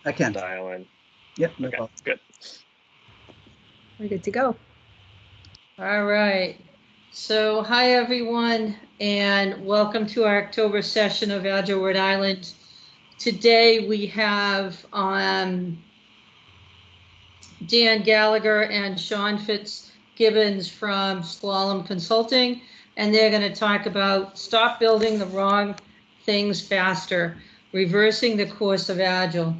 I can. Dial in. Yep, no Okay, problem. good. We're good to go. All right. So hi, everyone, and welcome to our October session of Agile Rhode Island. Today we have Dan Gallagher and Sean Fitzgibbons from Slalom Consulting, and they're going to talk about stop building the wrong things faster, reversing the course of Agile.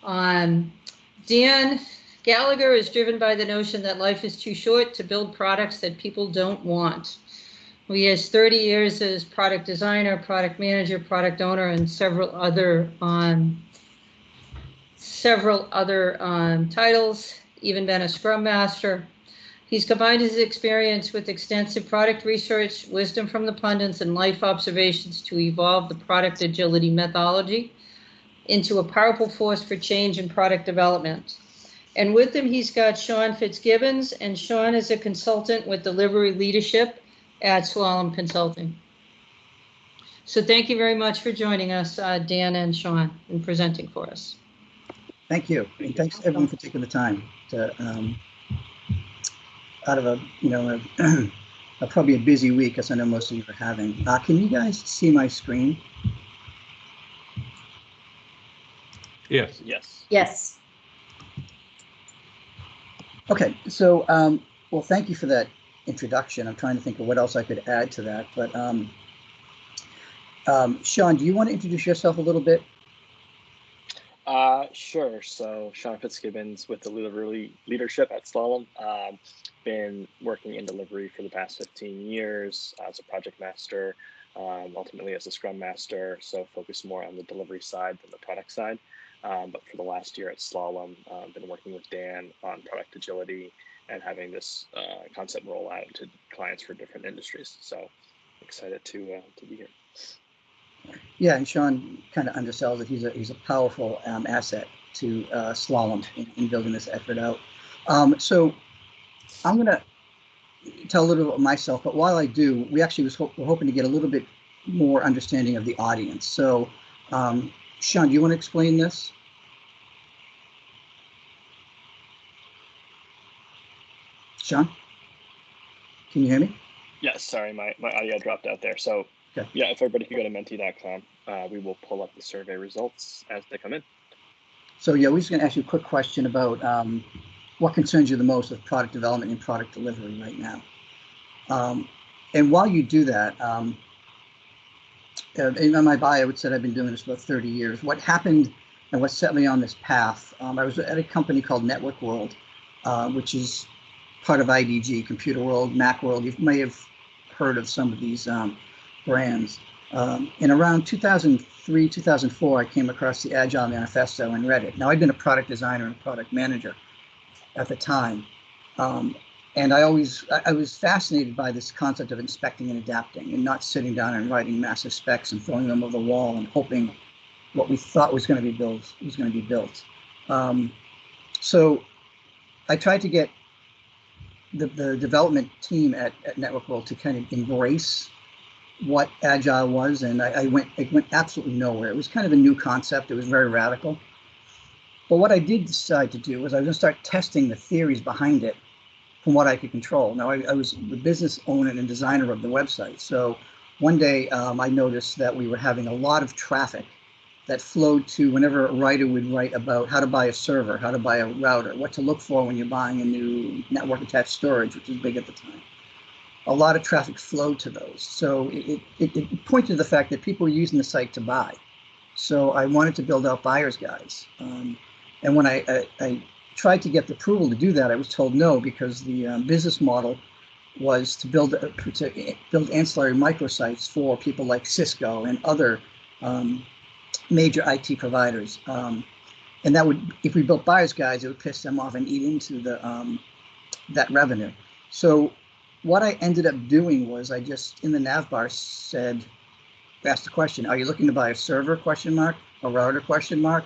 Dan Gallagher is driven by the notion that life is too short to build products that people don't want. He has 30 years as product designer, product manager, product owner, and several other titles, even been a Scrum Master. He's combined his experience with extensive product research, wisdom from the pundits, and life observations to evolve the product agility methodology into a powerful force for change in product development. And with him, he's got Sean Fitzgibbons, and Sean is a consultant with delivery leadership at Slalom Consulting. So thank you very much for joining us, Dan and Sean, and presenting for us. Thank you, and thanks everyone for taking the time to, out of a probably a busy week, as I know most of you are having. Can you guys see my screen? Yes. Yes. Yes. Okay, so well, thank you for that introduction. I'm trying to think of what else I could add to that, but Sean, do you want to introduce yourself a little bit? Sure. So Sean Fitzgibbons with delivery leadership at Slalom. Been working in delivery for the past 15 years as a project master, ultimately as a Scrum Master, so focus more on the delivery side than the product side. But for the last year at Slalom, been working with Dan on product agility and having this concept roll out to clients for different industries. So excited to be here. Yeah, and Sean kind of undersells it. He's a powerful asset to Slalom in building this effort out. So I'm going to tell a little bit about myself, but while I do, we actually we're hoping to get a little bit more understanding of the audience. So Sean, do you want to explain this? Sean, can you hear me? Yes, sorry, my audio dropped out there. So okay. Yeah, if everybody could go to menti.com, we will pull up the survey results as they come in. So yeah, we're just going to ask you a quick question about what concerns you the most with product development and product delivery right now. And while you do that, in my bio, it said I've been doing this for about 30 years. What happened and what set me on this path, I was at a company called Network World, which is part of IDG, Computer World, Macworld. You may have heard of some of these brands. In around 2003, 2004, I came across the Agile Manifesto and read it. Now, I'd been a product designer and product manager at the time. And I was fascinated by this concept of inspecting and adapting and not sitting down and writing massive specs and throwing them over the wall and hoping what we thought was going to be built was going to be built. So I tried to get the development team at Network World to kind of embrace what Agile was, and it went absolutely nowhere. It was kind of a new concept. It was very radical. But what I did decide to do was I was going to start testing the theories behind it from what I could control. Now, I was the business owner and designer of the website. So one day I noticed that we were having a lot of traffic that flowed to whenever a writer would write about how to buy a server, how to buy a router, what to look for when you're buying a new network attached storage, which was big at the time. A lot of traffic flowed to those. So it pointed to the fact that people were using the site to buy. So I wanted to build out buyer's guides. And when I tried to get the approval to do that, I was told no, because the business model was to build ancillary microsites for people like Cisco and other major IT providers. And that would, if we built buyer's guides, it would piss them off and eat into that revenue. So what I ended up doing was I just, in the nav bar, asked the question, are you looking to buy a server, question mark, a router, question mark,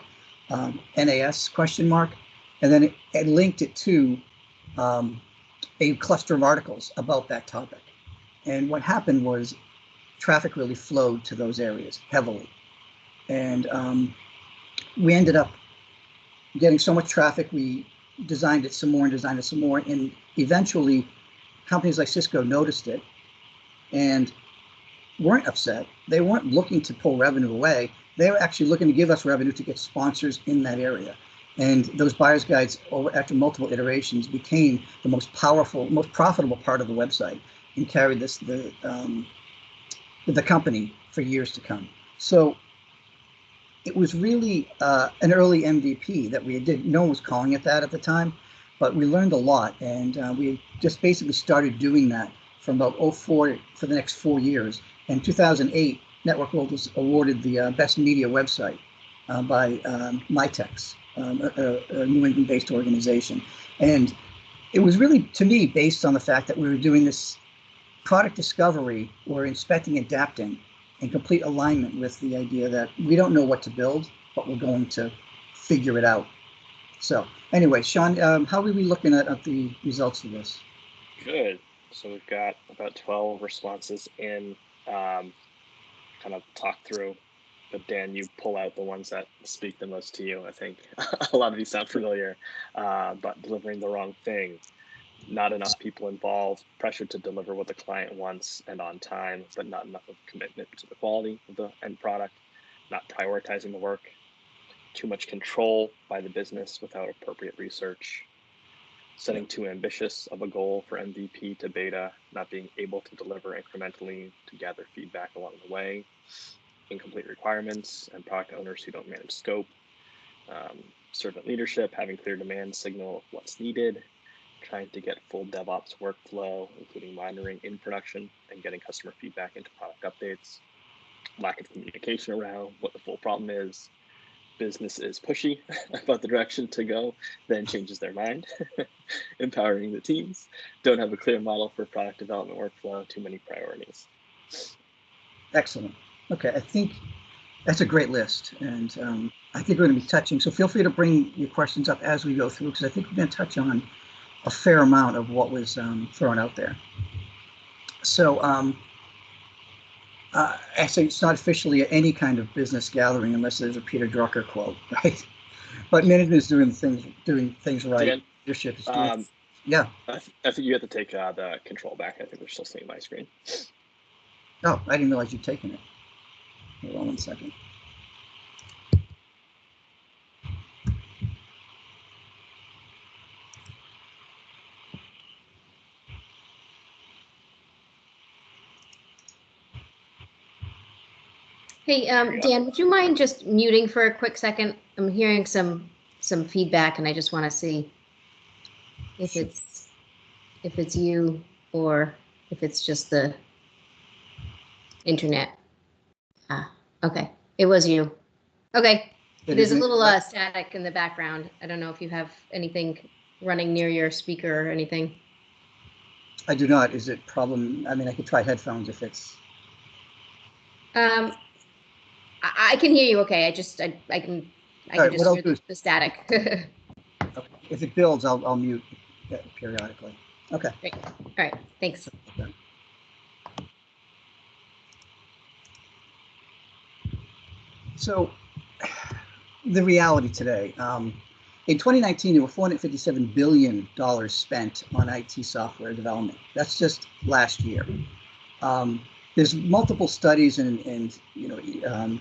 NAS, question mark, and then it linked it to a cluster of articles about that topic. And what happened was traffic really flowed to those areas heavily. And we ended up getting so much traffic, we designed it some more and designed it some more. And eventually companies like Cisco noticed it and weren't upset. They weren't looking to pull revenue away. They were actually looking to give us revenue to get sponsors in that area. And those buyer's guides, after multiple iterations, became the most powerful, most profitable part of the website and carried the company for years to come. So it was really an early MVP that we did. No one was calling it that at the time, but we learned a lot. And we just basically started doing that from about 2004 for the next 4 years. In 2008, Network World was awarded the best media website by MyTex, a New England-based organization. And it was really, to me, based on the fact that we were doing this product discovery, or inspecting, adapting, in complete alignment with the idea that we don't know what to build, but we're going to figure it out. So anyway, Sean, how are we looking at the results of this? Good. So we've got about 12 responses in, kind of talk through, but Dan, you pull out the ones that speak the most to you. I think a lot of these sound familiar, but delivering the wrong thing, not enough people involved, pressure to deliver what the client wants and on time, but not enough of commitment to the quality of the end product, not prioritizing the work, too much control by the business without appropriate research, setting too ambitious of a goal for MVP to beta, not being able to deliver incrementally to gather feedback along the way, incomplete requirements, and product owners who don't manage scope, servant leadership, having clear demand signal of what's needed, trying to get full DevOps workflow, including monitoring in production and getting customer feedback into product updates, lack of communication around what the full problem is, business is pushy about the direction to go, then changes their mind, empowering the teams, don't have a clear model for product development workflow, too many priorities. Excellent. Okay, I think that's a great list. And I think we're going to be touching, so feel free to bring your questions up as we go through, because I think we're going to touch on a fair amount of what was thrown out there. So actually, it's not officially any kind of business gathering unless there's a Peter Drucker quote, right? But management is doing things right. Dan, Leadership is doing. Yeah. I think you have to take the control back. I think they're still seeing my screen. Oh, I didn't realize you'd taken it. Hold on 1 second. Hey, Dan, would you mind just muting for a quick second? I'm hearing some feedback, and I just want to see if it's you or if it's just the internet. Ah, okay, it was you. Okay, there's a little static in the background. I don't know if you have anything running near your speaker or anything. I do not. Is it problem? I mean, I could try headphones if it's. I can hear you. Okay, I can Right, just hear the static. Okay. If it builds, I'll mute periodically. Okay. Great. All right. Thanks. Okay. So, the reality today. In 2019, there were $457 billion spent on IT software development. That's just last year. There's multiple studies, and you know,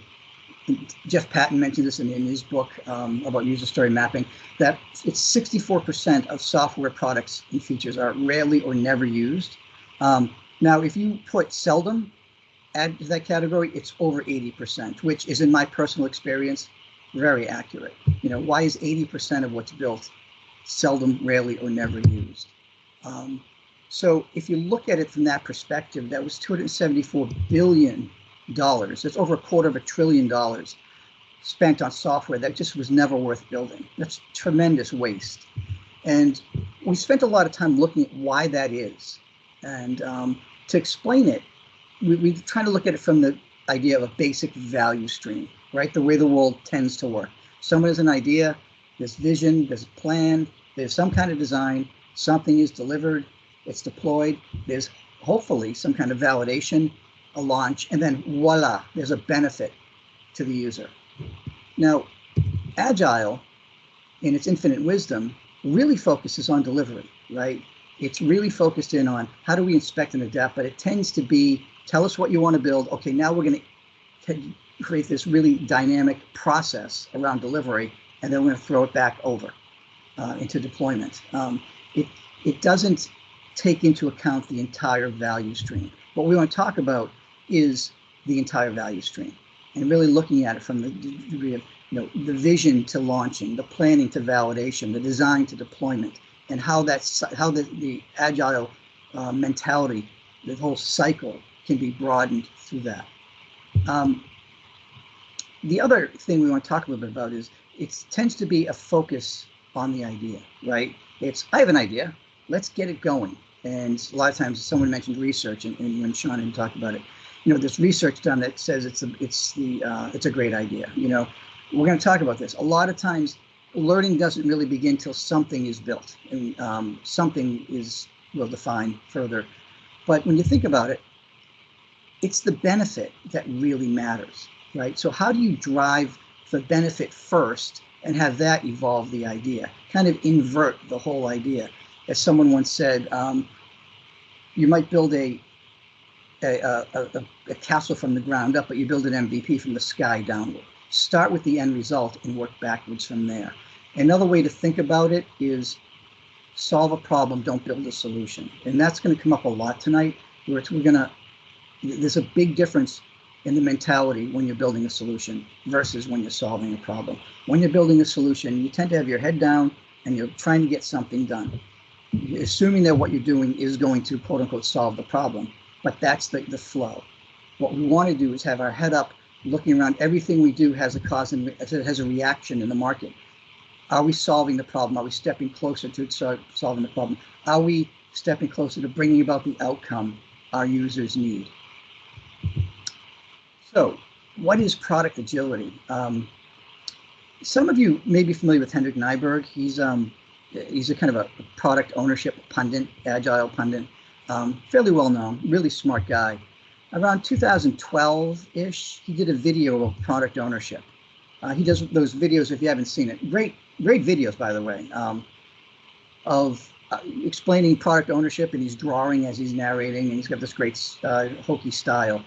Jeff Patton mentioned this in his book about user story mapping, that it's 64% of software products and features are rarely or never used. Now, if you put seldom, add to that category, it's over 80%, which is, in my personal experience, very accurate. You know, why is 80% of what's built seldom, rarely, or never used? So if you look at it from that perspective, that was $274 billion. That's over $250 billion spent on software that just was never worth building. That's tremendous waste. And we spent a lot of time looking at why that is. And to explain it, we're trying to look at it from the idea of a basic value stream, right? The way the world tends to work. Someone has an idea, there's vision, there's a plan, there's some kind of design, something is delivered, it's deployed, there's hopefully some kind of validation, a launch, and then voila, there's a benefit to the user. Now, Agile in its infinite wisdom, really focuses on delivery, right? It's really focused in on how do we inspect and adapt, but it tends to be, tell us what you want to build. Okay, now we're going to create this really dynamic process around delivery, and then we're going to throw it back over into deployment. It doesn't take into account the entire value stream. What we want to talk about is the entire value stream, and really looking at it from the degree of, the vision to launching, the planning to validation, the design to deployment, and how the agile mentality, the whole cycle, can be broadened through that. The other thing we want to talk a little bit about is it tends to be a focus on the idea, right? I have an idea, let's get it going. And a lot of times someone mentioned research, and when Sean had talked about it, there's research done that says it's a great idea. We're going to talk about this. A lot of times learning doesn't really begin till something is built, and something will define further. But when you think about it, it's the benefit that really matters, right? So how do you drive the benefit first and have that evolve the idea, kind of invert the whole idea? As someone once said, you might build a castle from the ground up, but you build an MVP from the sky downward. Start with the end result and work backwards from there. Another way to think about it is solve a problem, don't build a solution. And that's going to come up a lot tonight, where there's a big difference in the mentality when you're building a solution versus when you're solving a problem. When you're building a solution, you tend to have your head down and you're trying to get something done, assuming that what you're doing is going to, quote unquote, solve the problem. But that's the flow. What we want to do is have our head up, looking around. Everything we do has a cause and has a reaction in the market. Are we solving the problem? Are we stepping closer to solving the problem? Are we stepping closer to bringing about the outcome our users need? So what is product agility? Some of you may be familiar with Hendrik Nyberg. He's a kind of a product ownership pundit, agile pundit, fairly well known, really smart guy. Around 2012-ish, he did a video of product ownership. He does those videos, if you haven't seen it, great videos, by the way, of explaining product ownership, and he's drawing as he's narrating, and he's got this great hokey style.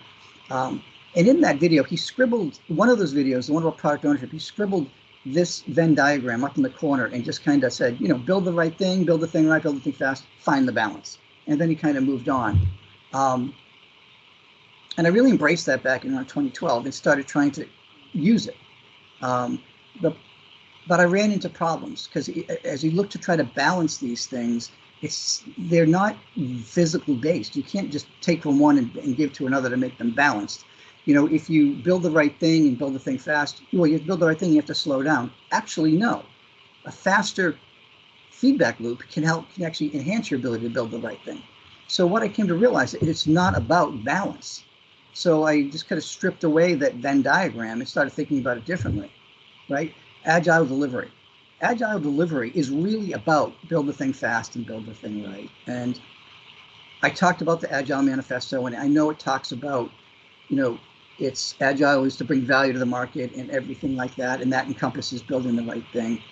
And in that video, he scribbled, one of those videos, the one about product ownership, he scribbled this Venn diagram up in the corner and just kind of said, build the right thing, build the thing right, build the thing fast, find the balance. And then he kind of moved on. And I really embraced that back in around 2012 and started trying to use it. But I ran into problems because as you look to try to balance these things, they're not physical based. You can't just take from one and give to another to make them balanced. If you build the right thing and build the thing fast, well, you have to build the right thing, you have to slow down. Actually, no. A faster feedback loop can actually enhance your ability to build the right thing. So what I came to realize is it's not about balance. So I just kind of stripped away that Venn diagram and started thinking about it differently, right? Agile delivery. Agile delivery is really about build the thing fast and build the thing right. And I talked about the Agile Manifesto, and I know it talks about, it's agile is to bring value to the market and everything like that, and that encompasses building the right thing.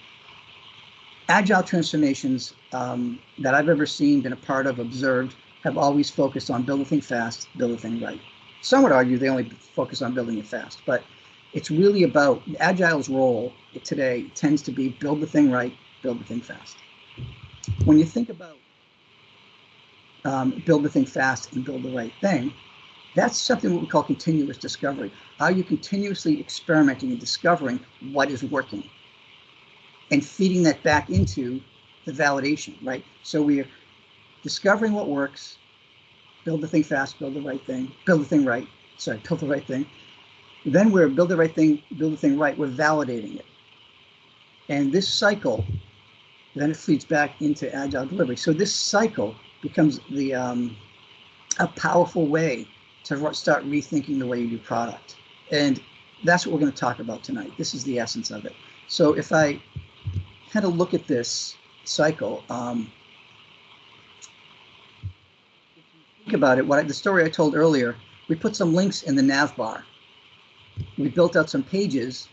Agile transformations that I've ever seen, been a part of, observed, have always focused on build the thing fast, build the thing right. Some would argue they only focus on building it fast, but it's really about Agile's role today tends to be build the thing right, build the thing fast. When you think about build the thing fast and build the right thing, that's something what we call continuous discovery. Are you continuously experimenting and discovering what is working and feeding that back into the validation, right? So we're discovering what works, build the thing fast, build the right thing, build the thing right, build the right thing. Then we're build the right thing, build the thing right, we're validating it. And this cycle, then it feeds back into agile delivery. So this cycle becomes a powerful way to start rethinking the way you do product. And that's what we're going to talk about tonight. This is the essence of it. So if I kind of look at this cycle, if you think about it, the story I told earlier, we put some links in the nav bar. We built out some pages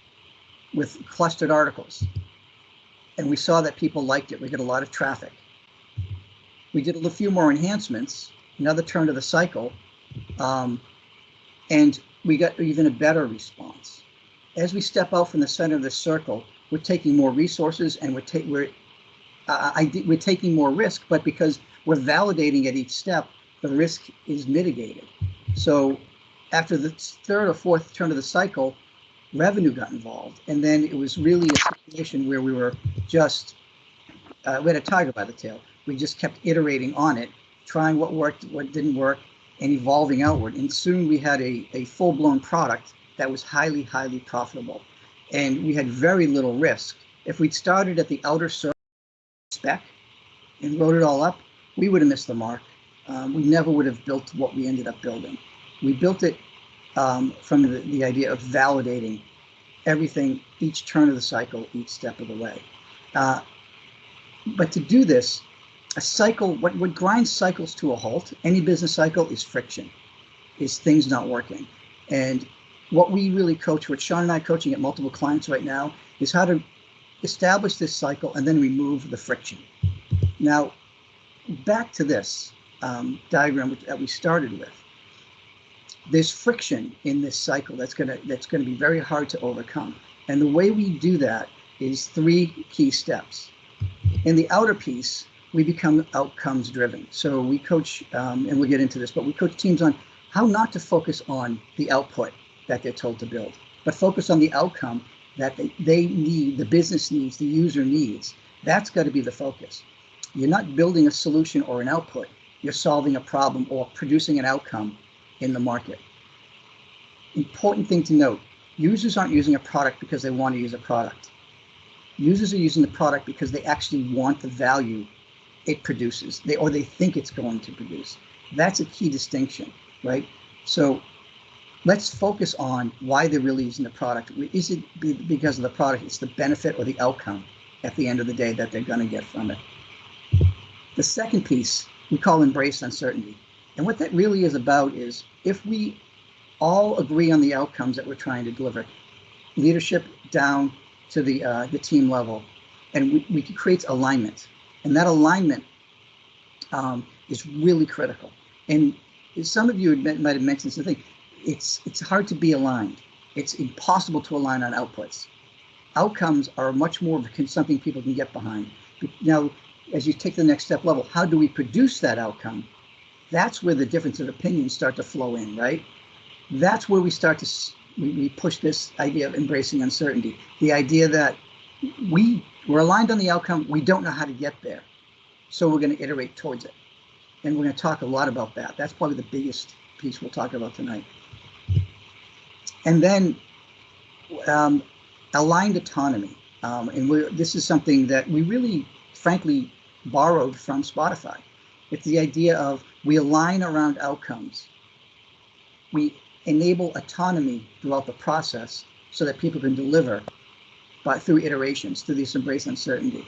with clustered articles. and we saw that people liked it. We got a lot of traffic. We did a few more enhancements, another turn of the cycle, and we got even a better response. As we step out from the center of the circle, we're taking more resources and we're taking more risk, but because we're validating at each step, the risk is mitigated. So after the third or fourth turn of the cycle, revenue got involved. And then it was really a situation where we were just, we had a tiger by the tail. We just kept iterating on it, trying what worked, what didn't work, and evolving outward. And soon we had a full-blown product that was highly, highly profitable. And we had very little risk. If we'd started at the outer circle spec and wrote it all up, we would have missed the mark. We never would have built what we ended up building. We built it from the idea of validating everything, each turn of the cycle, each step of the way. But to do this, a cycle, what grinds cycles to a halt, any business cycle, is friction, is things not working. And what we really coach, what Sean and I are coaching at multiple clients right now, is how to establish this cycle and then remove the friction. Now, back to this diagram that we started with. There's friction in this cycle that's gonna be very hard to overcome. And the way we do that is 3 key steps. In the outer piece, we become outcomes driven. So we coach, and we'll get into this, but we coach teams on how not to focus on the output that they're told to build, but focus on the outcome that they need, the business needs, the user needs. That's got to be the focus. You're not building a solution or an output. You're solving a problem or producing an outcome in the market. Important thing to note, users aren't using a product because they want to use a product. Users are using the product because they actually want the value it produces, or they think it's going to produce. That's a key distinction, right? So let's focus on why they're really using the product. Is it because of the product? It's the benefit or the outcome at the end of the day that they're going to get from it. The second piece we call embrace uncertainty. And what that really is about is if we all agree on the outcomes that we're trying to deliver, leadership down to the team level, and we can create alignment. And that alignment is really critical. And some of you might have mentioned something. It's hard to be aligned. It's impossible to align on outputs. Outcomes are much more of something people can get behind. Now, as you take the next step level, how do we produce that outcome? That's where the difference of opinions start to flow in, right? That's where we start to, we push this idea of embracing uncertainty. The idea that we're aligned on the outcome, we don't know how to get there. So we're going to iterate towards it. And we're going to talk a lot about that. That's probably the biggest piece we'll talk about tonight. And then aligned autonomy. And this is something that we really, frankly, borrowed from Spotify. It's the idea of we align around outcomes. We enable autonomy throughout the process so that people can deliver through iterations, through this embrace uncertainty.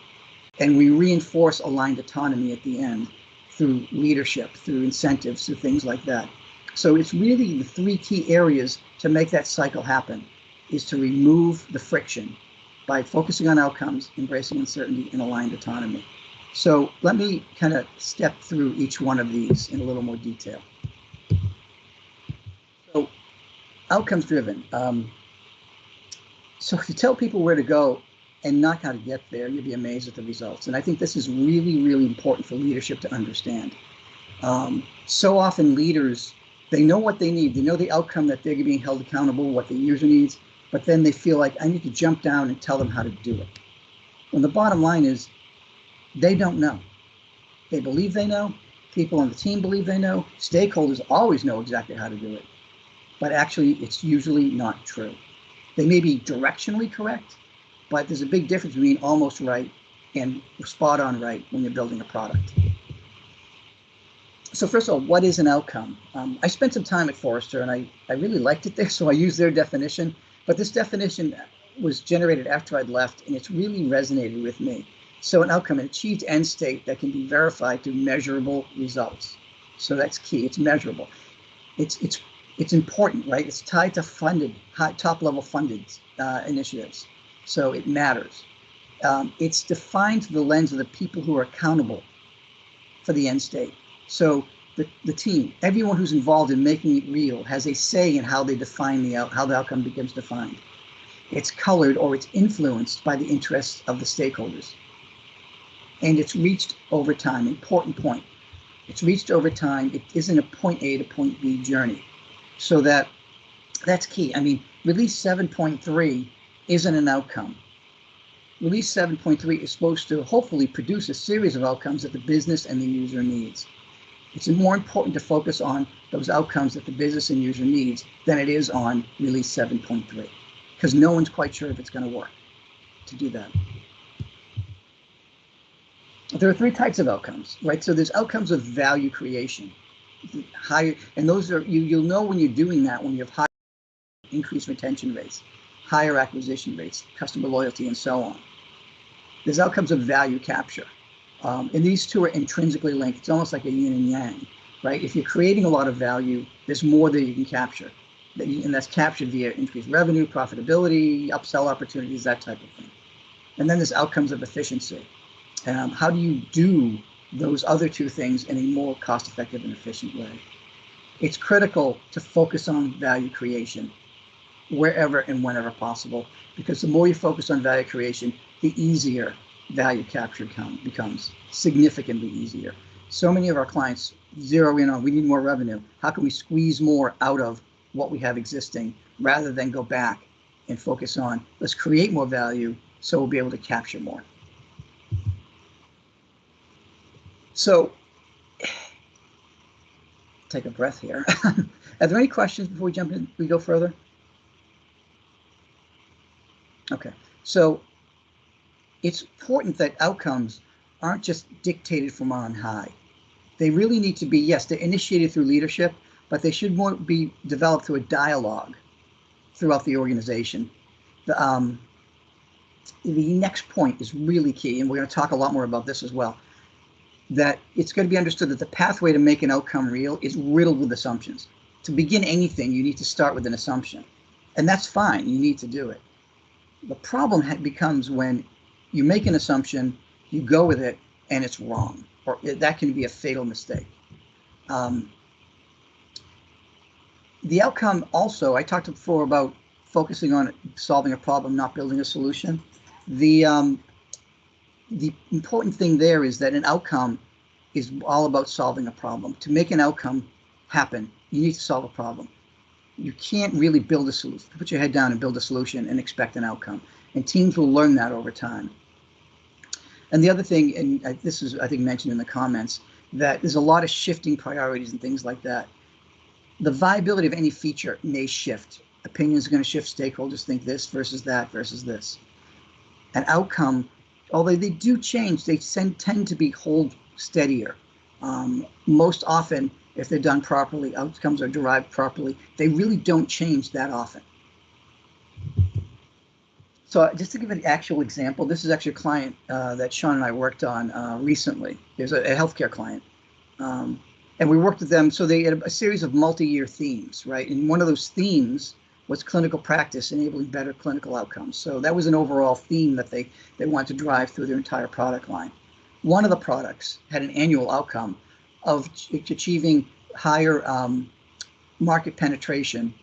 And we reinforce aligned autonomy at the end through leadership, through incentives, through things like that. So it's really the 3 key areas to make that cycle happen, is to remove the friction by focusing on outcomes, embracing uncertainty, and aligned autonomy. So let me kind of step through each one of these in a little more detail. So outcomes driven. So if you tell people where to go and not how to get there, you'll be amazed at the results. And I think this is really, really important for leadership to understand. So often leaders, they know what they need. They know the outcome that they're being held accountable, what the user needs, but then they feel like I need to jump down and tell them how to do it. When the bottom line is, they don't know. They believe they know. People on the team believe they know. Stakeholders always know exactly how to do it. But actually, it's usually not true. They may be directionally correct, but there's a big difference between almost right and spot on right when you're building a product. So first of all, what is an outcome? I spent some time at Forrester and I really liked it there, so I used their definition. But this definition was generated after I'd left, and it's really resonated with me. So an outcome, an achieved end state that can be verified through measurable results. So that's key. It's measurable. It's important, right? It's tied to top level funded initiatives. So it matters. it's defined through the lens of the people who are accountable for the end state. So the team, everyone who's involved in making it real has a say in how they define how the outcome becomes defined. It's colored or it's influenced by the interests of the stakeholders. And it's reached over time. Important point. It's reached over time. It isn't a point A to point B journey. So that's key. I mean, release 7.3 isn't an outcome. Release 7.3 is supposed to hopefully produce a series of outcomes that the business and the user needs. It's more important to focus on those outcomes that the business and user needs than it is on release 7.3, because no one's quite sure if it's going to work to do that. There are three types of outcomes, right? So there's outcomes of value creation, higher, and those are you'll know when you're doing that when you have high increased retention rates, higher acquisition rates, customer loyalty, and so on. There's outcomes of value capture. And these two are intrinsically linked. It's almost like a yin and yang, right? If you're creating a lot of value, there's more that you can capture. And that's captured via increased revenue, profitability, upsell opportunities, that type of thing. And then there's outcomes of efficiency. How do you do those other two things in a more cost-effective and efficient way? It's critical to focus on value creation wherever and whenever possible, because the more you focus on value creation, the easier value capture becomes, significantly easier. So many of our clients zero in on, we need more revenue. How can we squeeze more out of what we have existing, rather than go back and focus on, let's create more value so we'll be able to capture more. So take a breath here. Are there any questions before we jump in? We go further? Okay, so it's important that outcomes aren't just dictated from on high. They really need to be, yes, they're initiated through leadership, but they should more be developed through a dialogue throughout the organization. The next point is really key, and we're going to talk a lot more about this as well, that it's going to be understood that the pathway to make an outcome real is riddled with assumptions. To begin anything, you need to start with an assumption, and that's fine. You need to do it. The problem becomes when you make an assumption, you go with it, and it's wrong, or that can be a fatal mistake. The outcome also, I talked before about focusing on solving a problem, not building a solution. The important thing there is that an outcome is all about solving a problem. To make an outcome happen, you need to solve a problem. You can't really build a solution, put your head down and build a solution and expect an outcome. And teams will learn that over time. And the other thing, and this is, I think, mentioned in the comments, that there's a lot of shifting priorities and things like that. The viability of any feature may shift. Opinions are going to shift. Stakeholders think this versus that versus this. An outcome, although they do change, they tend to be hold steadier. Most often, if they're done properly, outcomes are derived properly, they really don't change that often. So just to give an actual example, this is actually a client that Sean and I worked on recently. There's a healthcare client. And we worked with them, so they had a series of multi-year themes, right? And one of those themes was clinical practice, enabling better clinical outcomes. So that was an overall theme that they wanted to drive through their entire product line. One of the products had an annual outcome of achieving higher market penetration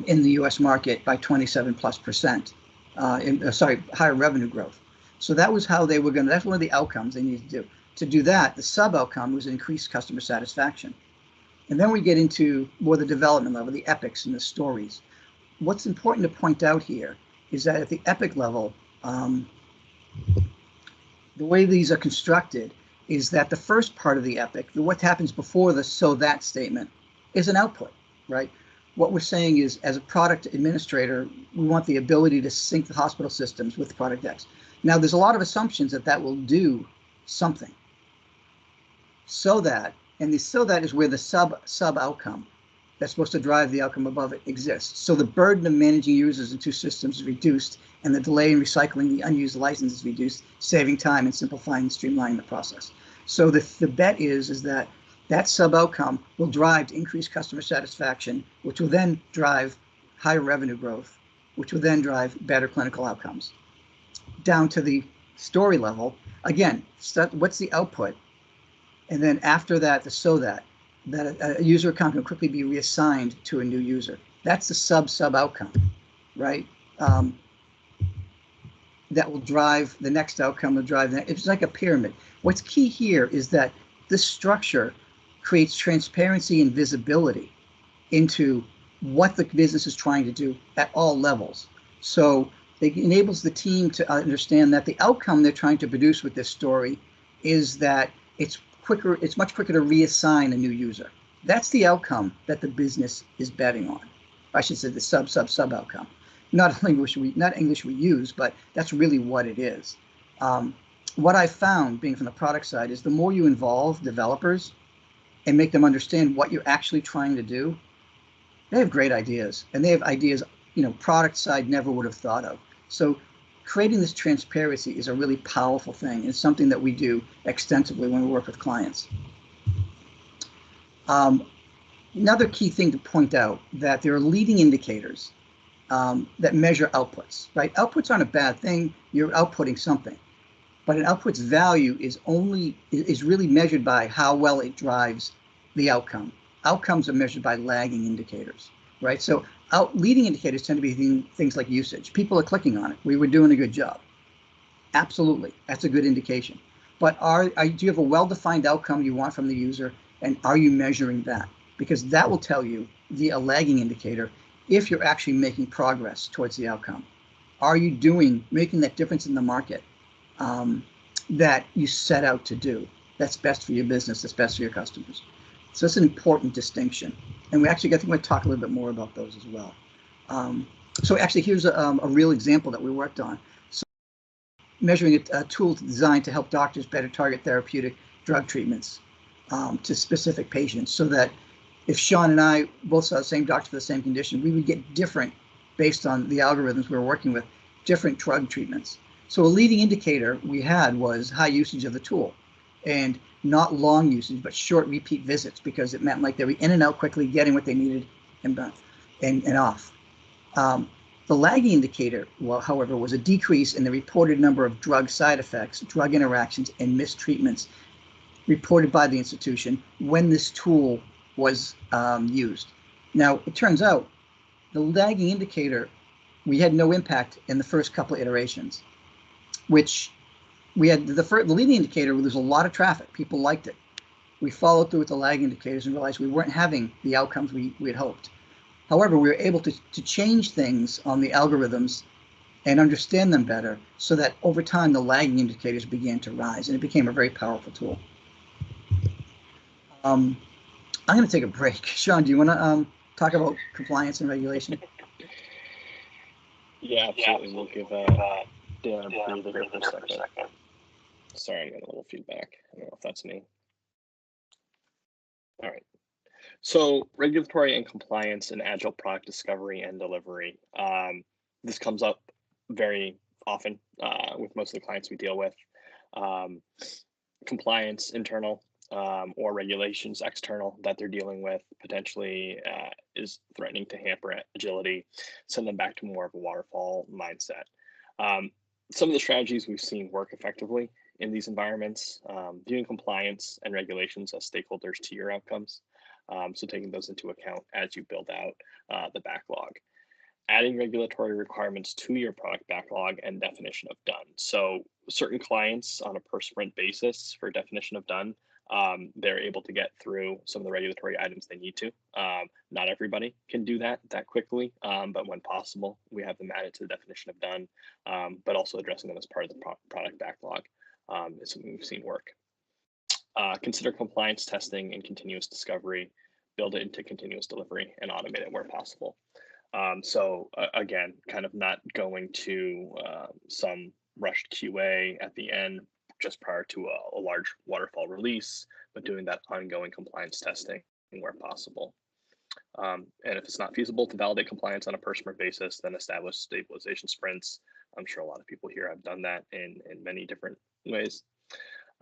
in the U.S. market by 27+%. Higher revenue growth. So that was how they were going to, that's one of the outcomes they needed to do. To do that, the sub-outcome was increased customer satisfaction. And then we get into more the development level, the epics and the stories. What's important to point out here is that at the epic level, the way these are constructed is that the first part of the epic, what happens before the so that statement, is an output, right? What we're saying is, as a product administrator, we want the ability to sync the hospital systems with product X. Now, there's a lot of assumptions that will do something. So that, and the so that is where the sub outcome that's supposed to drive the outcome above it exists. So the burden of managing users in two systems is reduced, and the delay in recycling the unused license is reduced, saving time and simplifying and streamlining the process. So the bet is that sub outcome will drive increased customer satisfaction, which will then drive higher revenue growth, which will then drive better clinical outcomes. down to the story level. Again, what's the output? And then after that, that a user account can quickly be reassigned to a new user. That's the sub outcome, right? That will drive the next outcome, it's like a pyramid. What's key here is that this structure creates transparency and visibility into what the business is trying to do at all levels. So it enables the team to understand that the outcome they're trying to produce with this story is that it's much quicker to reassign a new user. That's the outcome that the business is betting on. I should say the sub outcome. Not English we use, but that's really what it is. What I found, being from the product side, is the more you involve developers and make them understand what you're actually trying to do, they have great ideas, and they have ideas, product side never would have thought of. So creating this transparency is a really powerful thing. It's something that we do extensively when we work with clients. Another key thing to point out, that there are leading indicators that measure outputs, right? Outputs aren't a bad thing. You're outputting something, but an output's value is really measured by how well it drives the outcome. Outcomes are measured by lagging indicators, right? So leading indicators tend to be things like usage. People are clicking on it. We were doing a good job. Absolutely, that's a good indication. But do you have a well-defined outcome you want from the user, and are you measuring that? Because that will tell you, a lagging indicator, if you're actually making progress towards the outcome. Are you making that difference in the market that you set out to do? That's best for your business, that's best for your customers. So it's an important distinction. And I think we're going to talk a little bit more about those as well. So actually, here's a real example that we worked on. So measuring a tool designed to help doctors better target therapeutic drug treatments to specific patients, so that if Sean and I both saw the same doctor for the same condition, we would get different, based on the algorithms we were working with, different drug treatments. So a leading indicator we had was high usage of the tool, and not long usage, but short repeat visits, because it meant like they were in and out quickly, getting what they needed and off. The lagging indicator, however, was a decrease in the reported number of drug side effects, drug interactions, and mistreatments reported by the institution when this tool was used. Now, it turns out the lagging indicator, we had no impact in the first couple of iterations, which we had the leading indicator where there's a lot of traffic. People liked it. We followed through with the lagging indicators and realized we weren't having the outcomes we had hoped. However, we were able to change things on the algorithms and understand them better, so that over time the lagging indicators began to rise, and it became a very powerful tool. I'm going to take a break. Sean, do you want to talk about compliance and regulation? Yeah, absolutely. We'll give Dan a breather here for a second. Sorry, I'm getting a little feedback. I don't know if that's me. All right. So regulatory and compliance in agile product discovery and delivery. This comes up very often with most of the clients we deal with. Compliance internal or regulations external that they're dealing with potentially is threatening to hamper agility, send them back to more of a waterfall mindset. Some of the strategies we've seen work effectively in these environments, viewing compliance and regulations as stakeholders to your outcomes. So taking those into account as you build out the backlog. Adding regulatory requirements to your product backlog and definition of done. So certain clients on a per sprint basis for definition of done, they're able to get through some of the regulatory items they need to. Not everybody can do that quickly, but when possible, we have them added to the definition of done, but also addressing them as part of the product backlog is something we've seen work. Consider compliance testing and continuous discovery, build it into continuous delivery, and automate it where possible. So again, kind of not going to some rushed QA at the end just prior to a large waterfall release, but doing that ongoing compliance testing where possible. And if it's not feasible to validate compliance on a per sprint basis, then establish stabilization sprints. I'm sure a lot of people here have done that in many different ways.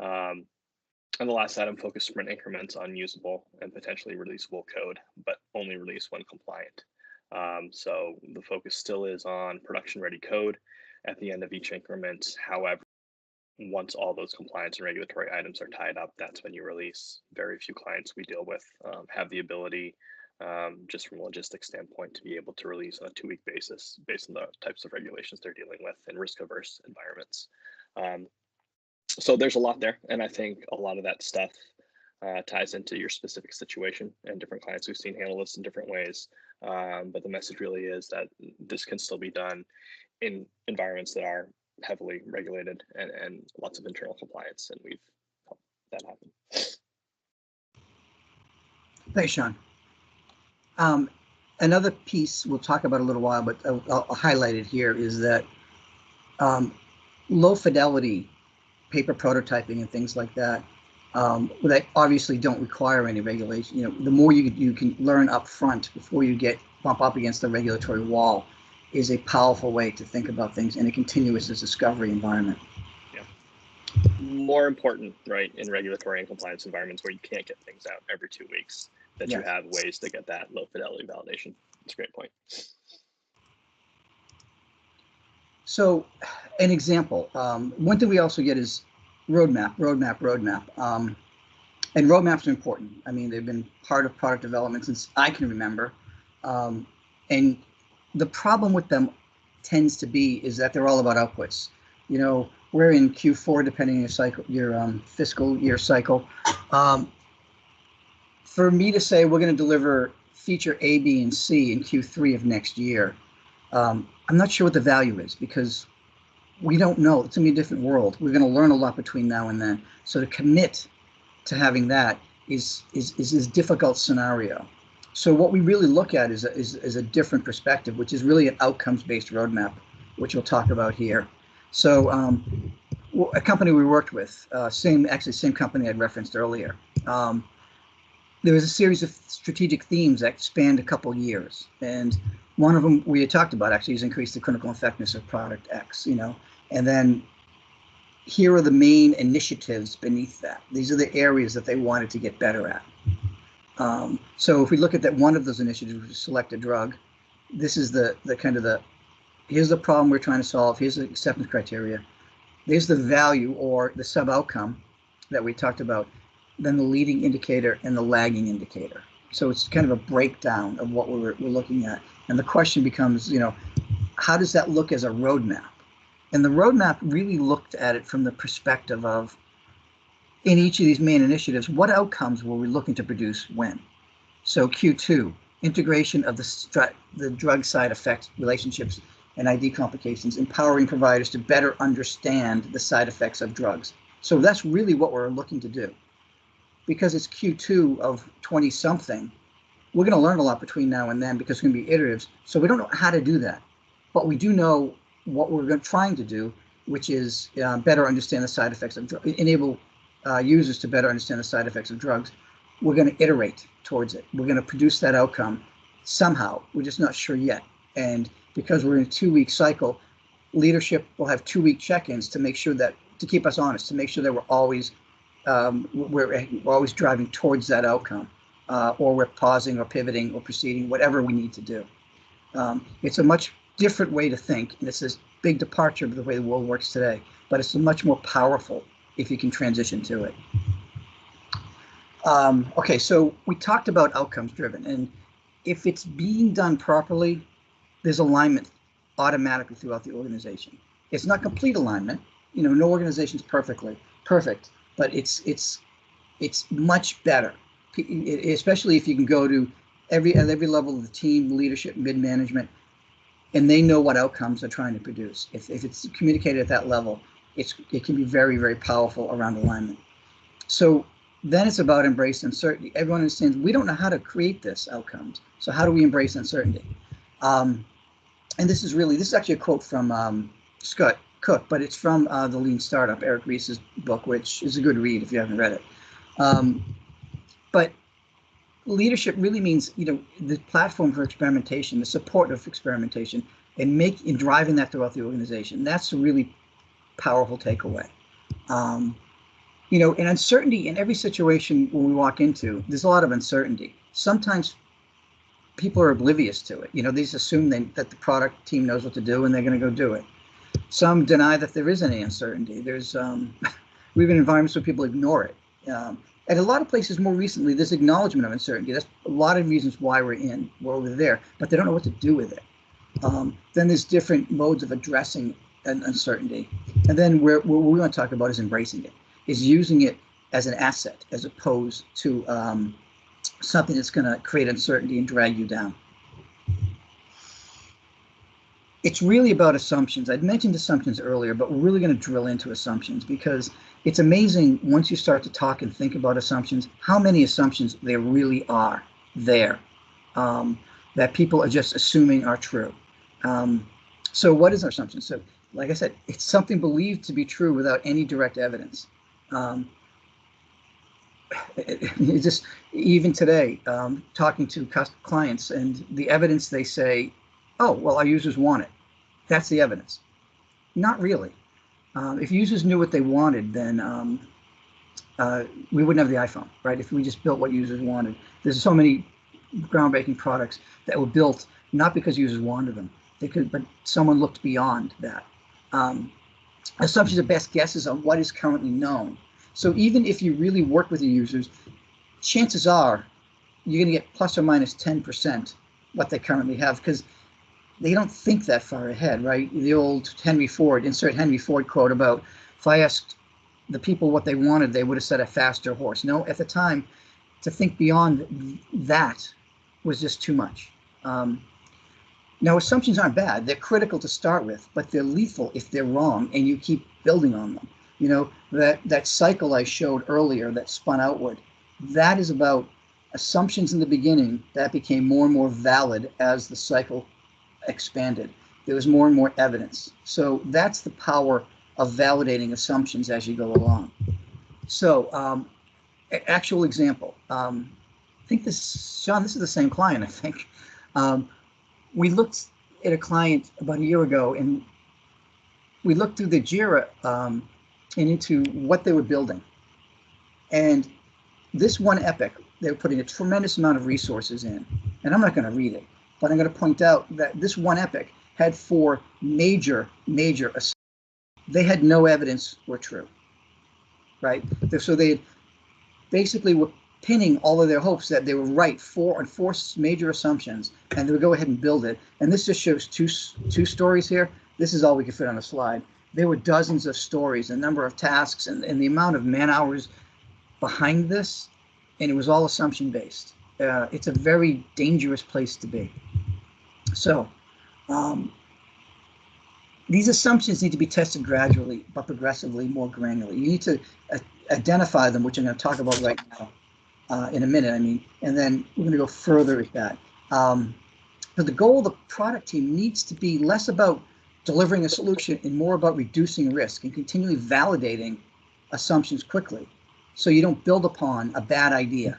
And the last item, focus sprint increments on usable and potentially releasable code, but only release when compliant. So the focus still is on production ready code at the end of each increment. However, once all those compliance and regulatory items are tied up, that's when you release. Very few clients we deal with have the ability, just from a logistics standpoint, to be able to release on a 2-week basis based on the types of regulations they're dealing with in risk-averse environments. So there's a lot there, and I think a lot of that stuff ties into your specific situation, and different clients we've seen handle this in different ways. But the message really is that this can still be done in environments that are heavily regulated and lots of internal compliance, and we've helped that happen. Thanks, Sean. Another piece we'll talk about a little while, but I'll highlight it here, is that low fidelity paper prototyping and things like that, that obviously don't require any regulation. The more you can learn up front before you bump up against the regulatory wall, is a powerful way to think about things in a continuous discovery environment. Yeah. More important, right, in regulatory and compliance environments where you can't get things out every 2 weeks, that you have ways to get that low fidelity validation. That's a great point. So an example, one thing we also get is roadmap. And roadmaps are important. I mean, they've been part of product development since I can remember. And the problem with them tends to be is that they're all about outputs. We're in Q4, depending on your cycle, your fiscal year cycle. For me to say we're going to deliver feature A, B, and C in Q3 of next year, I'm not sure what the value is, because we don't know. It's going to be a different world. We're going to learn a lot between now and then. So to commit to having that is a difficult scenario. So what we really look at is a different perspective, which is really an outcomes-based roadmap, which we'll talk about here. So a company we worked with, same company I'd referenced earlier, there was a series of strategic themes that spanned a couple years. And one of them we had talked about actually is increase the clinical effectiveness of product X, and then here are the main initiatives beneath that. These are the areas that they wanted to get better at. So if we look at that, one of those initiatives, which is select a drug, this is here's the problem we're trying to solve. Here's the acceptance criteria. There's the value or the sub outcome that we talked about, then the leading indicator and the lagging indicator. So it's kind of a breakdown of what we're looking at. And the question becomes, how does that look as a roadmap? And the roadmap really looked at it from the perspective of, in each of these main initiatives, what outcomes were we looking to produce when? So Q2, integration of the drug side effect relationships and ID complications, empowering providers to better understand the side effects of drugs. So that's really what we're looking to do. Because it's Q2 of 20-something, we're going to learn a lot between now and then, because it's going to be iteratives. So we don't know how to do that. But we do know what we're trying to do, which is better understand the side effects of drugs, enable users to better understand the side effects of drugs. We're going to iterate towards it. We're going to produce that outcome somehow. We're just not sure yet. And because we're in a 2-week cycle, leadership will have 2-week check-ins to make sure that, to keep us honest, to make sure that we're always driving towards that outcome, or we're pausing or pivoting or proceeding, whatever we need to do. It's a much different way to think, and it's this big departure of the way the world works today, but it's much more powerful if you can transition to it. Okay, so we talked about outcomes driven, and if it's being done properly, there's alignment automatically throughout the organization. It's not complete alignment. No organization is perfect, but it's much better, especially if you can go to at every level of the team, leadership, mid-management, and they know what outcomes they're trying to produce. If it's communicated at that level, it can be very, very powerful around alignment. So then it's about embrace uncertainty. Everyone understands we don't know how to create this outcomes. So how do we embrace uncertainty? And this is actually a quote from Scott Cook, but it's from the Lean Startup, Eric Ries's book, which is a good read if you haven't read it. But leadership really means, the platform for experimentation, the support of experimentation, and driving that throughout the organization. That's a really powerful takeaway. And uncertainty in every situation when we walk into, there's a lot of uncertainty. Sometimes people are oblivious to it. They just assume that the product team knows what to do and they're going to go do it. Some deny that there is any uncertainty. There's we've been in environments where people ignore it. At a lot of places more recently, there's acknowledgement of uncertainty. That's a lot of reasons why we're over there, but they don't know what to do with it. Then there's different modes of addressing an uncertainty. And then what we want to talk about is embracing it, is using it as an asset as opposed to something that's going to create uncertainty and drag you down. It's really about assumptions. I'd mentioned assumptions earlier, but we're really going to drill into assumptions because it's amazing once you start to talk and think about assumptions, how many assumptions there really are there that people are just assuming are true. So what is our assumption? So like I said, it's something believed to be true without any direct evidence. It's just, even today, talking to clients and the evidence, they say, oh, well, our users want it. That's the evidence. Not really. If users knew what they wanted, then we wouldn't have the iPhone, right? If we just built what users wanted. There's so many groundbreaking products that were built not because users wanted them, but someone looked beyond that. Assumptions are best guesses on what is currently known. So even if you really work with your users, chances are you're going to get plus or minus 10% what they currently have, because they don't think that far ahead, right? The old Henry Ford, insert Henry Ford quote about, if I asked the people what they wanted, they would have said a faster horse. No, at the time, to think beyond that was just too much. Now, assumptions aren't bad. They're critical to start with, but they're lethal if they're wrong and you keep building on them. That cycle I showed earlier that spun outward, that is about assumptions in the beginning that became more and more valid as the cycle expanded. There was more and more evidence. So that's the power of validating assumptions as you go along. So actual example, I think Sean, this is the same client, I think. We looked at a client about a year ago and we looked through the JIRA and into what they were building. And this one epic, they were putting a tremendous amount of resources in. And I'm not going to read it, but I'm going to point out that this one epic had 4 major assumptions. They had no evidence were true, right? So they basically were pinning all of their hopes that they were right on 4 major assumptions, and they would go ahead and build it. And this just shows two stories here. This is all we could fit on a slide. There were dozens of stories, a number of tasks, and the amount of man hours behind this, and it was all assumption based. It's a very dangerous place to be. So these assumptions need to be tested gradually, but progressively more granularly. You need to identify them, which I'm going to talk about right now in a minute, and then we're going to go further at that. But the goal of the product team needs to be less about delivering a solution and more about reducing risk and continually validating assumptions quickly, so you don't build upon a bad idea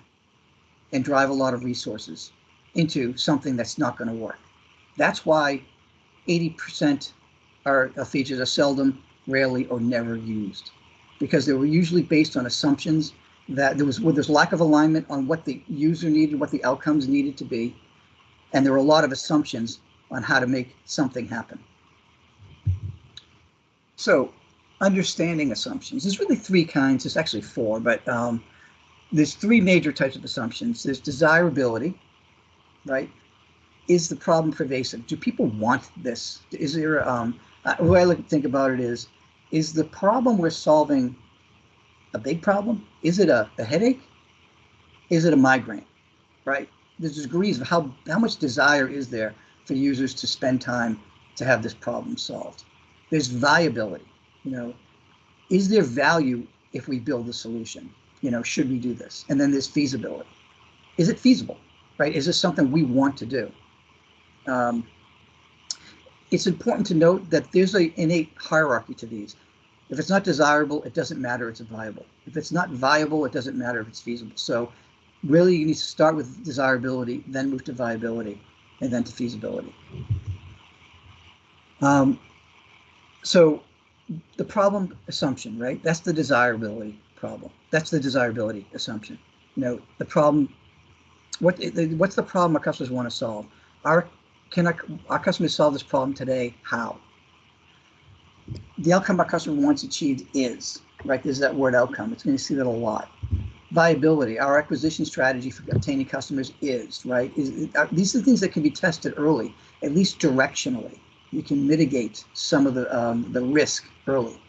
and drive a lot of resources into something that's not going to work. That's why 80% of features are seldom, rarely, or never used, because they were usually based on assumptions that there's lack of alignment on what the user needed, what the outcomes needed to be, and there were a lot of assumptions on how to make something happen. So, understanding assumptions. There's really 3 kinds. There's actually 4, but there's 3 major types of assumptions. There's desirability, right? Is the problem pervasive? Do people want this? Is there the way I think about it is the problem we're solving a big problem? Is it a headache? Is it a migraine, right? There's degrees of how much desire is there for users to spend time to have this problem solved. There's viability, is there value if we build the solution? Should we do this? And then there's feasibility. Is it feasible, right? Is this something we want to do? It's important to note that there's an innate hierarchy to these. If it's not desirable, it doesn't matter if it's viable. If it's not viable, it doesn't matter if it's feasible. So really, you need to start with desirability, then move to viability, and then to feasibility. So the problem assumption, right? That's the desirability problem. That's the desirability assumption. The problem What's the problem our customers want to solve? Can our customers solve this problem today? How? The outcome our customer wants achieved is, right? There's that word outcome. It's going to see that a lot. Viability, our acquisition strategy for obtaining customers is, right? These are things that can be tested early, at least directionally. You can mitigate some of the risk early.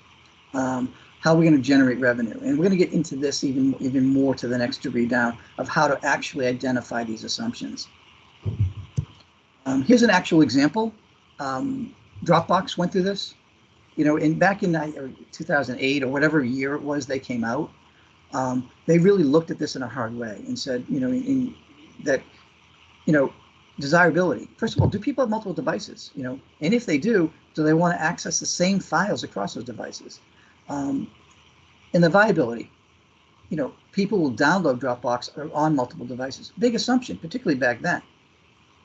How are we going to generate revenue? And we're going to get into this even more to the next degree down of how to actually identify these assumptions. Here's an actual example. Dropbox went through this. You know, back in 2008 or whatever year it was they came out, they really looked at this in a hard way and said, you know, desirability. First of all, do people have multiple devices? You know, and if they do they want to access the same files across those devices? And the viability, you know, people will download Dropbox on multiple devices. Big assumption, particularly back then.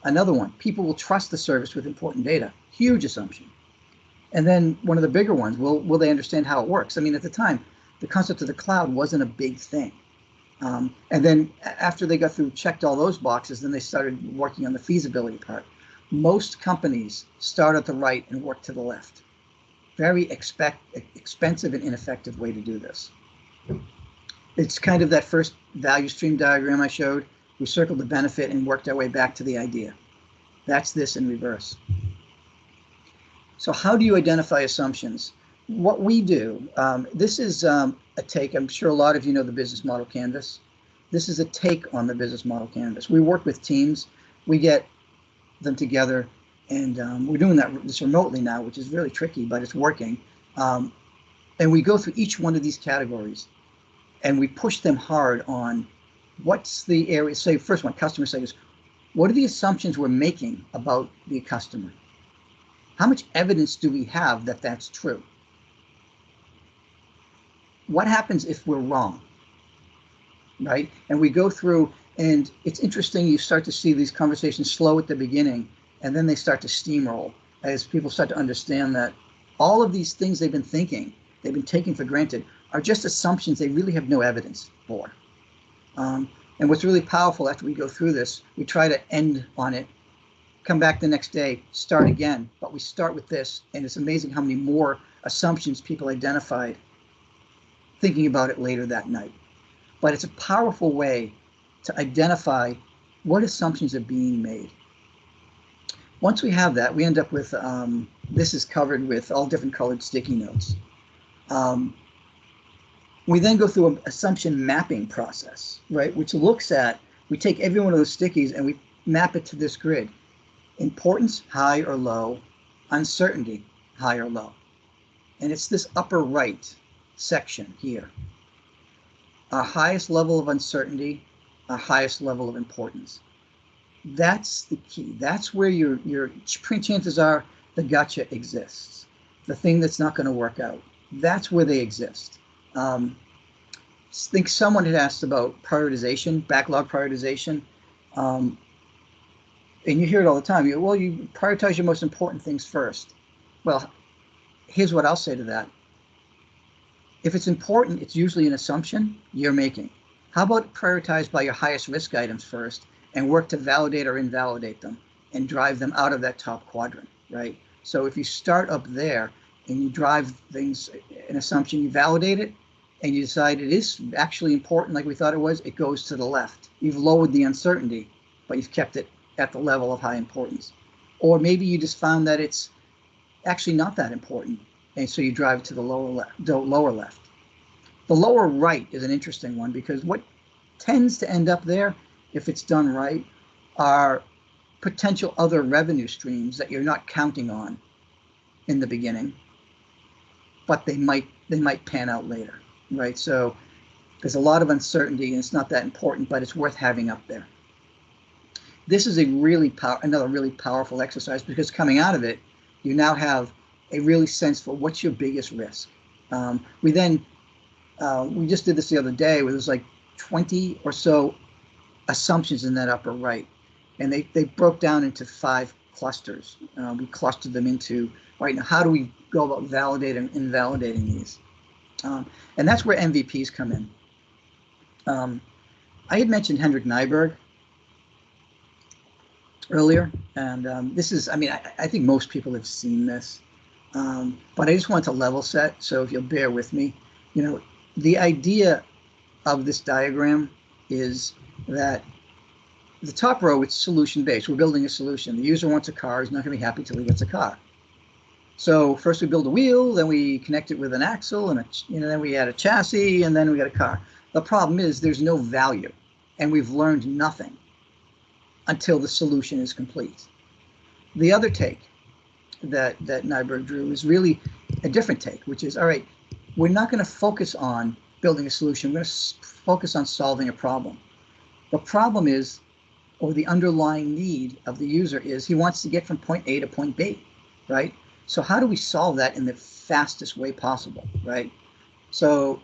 Another one, people will trust the service with important data. Huge assumption. And then one of the bigger ones, will they understand how it works? I mean, at the time, the concept of the cloud wasn't a big thing. And then after they got through, checked all those boxes, then they started working on the feasibility part. Most companies start at the right and work to the left. Very expensive and ineffective way to do this. It's kind of that first value stream diagram I showed. We circled the benefit and worked our way back to the idea. That's this in reverse. So how do you identify assumptions? What we do, this is a take, I'm sure a lot of you know the business model canvas. This is a take on the business model canvas. We work with teams, we get them together, and we're doing this remotely now, which is really tricky, but it's working. And we go through each one of these categories and we push them hard on what's the area. Say, first one, customer segments. What are the assumptions we're making about the customer? How much evidence do we have that that's true? What happens if we're wrong, right? And we go through, and it's interesting, you start to see these conversations slow at the beginning, and then they start to steamroll as people start to understand that all of these things they've been thinking, they've been taking for granted, are just assumptions they really have no evidence for. And what's really powerful after we go through this, we try to end on it, come back the next day, start again, but we start with this, and it's amazing how many more assumptions people identified thinking about it later that night. But it's a powerful way to identify what assumptions are being made. Once we have that, we end up with, this is covered with all different colored sticky notes. We then go through an assumption mapping process, right? Which looks at, we take every one of those stickies and we map it to this grid. Importance, high or low. Uncertainty, high or low. And it's this upper right section here. Our highest level of uncertainty, our highest level of importance. That's the key. That's where your chances are the gotcha exists. The thing that's not going to work out. That's where they exist. I think someone had asked about prioritization, backlog prioritization. And you hear it all the time. You prioritize your most important things first. Well, here's what I'll say to that. If it's important, it's usually an assumption you're making. How about prioritize by your highest risk items first and work to validate or invalidate them and drive them out of that top quadrant, right? So if you start up there and you drive things, an assumption, you validate it, and you decide it is actually important like we thought it was, it goes to the left. You've lowered the uncertainty, but you've kept it at the level of high importance. Or maybe you just found that it's actually not that important, and so you drive to the lower left. The lower right is an interesting one because what tends to end up there, if it's done right, are potential other revenue streams that you're not counting on in the beginning, but they might pan out later, right? So there's a lot of uncertainty and it's not that important, but it's worth having up there. This is another really powerful exercise because coming out of it, you now have a really sense for what's your biggest risk. We just did this the other day where there's like 20 or so assumptions in that upper right. And they broke down into 5 clusters. We clustered them into, right now, how do we go about validating and invalidating these? And that's where MVPs come in. I had mentioned Hendrik Nyberg. earlier, and this is, I mean, I think most people have seen this, but I just want to level set. So if you'll bear with me, you know, the idea of this diagram is that the top row, it's solution based. We're building a solution. The user wants a car. He's not going to be happy till he gets a car. So first we build a wheel, then we connect it with an axle, and then we add a chassis, and then we get a car. The problem is there's no value, and we've learned nothing until the solution is complete. The other take that Nyberg drew is really a different take, which is, all right, we're not going to focus on building a solution. We're going to focus on solving a problem. The problem is, or the underlying need of the user is, he wants to get from point A to point B, right? So how do we solve that in the fastest way possible, right? So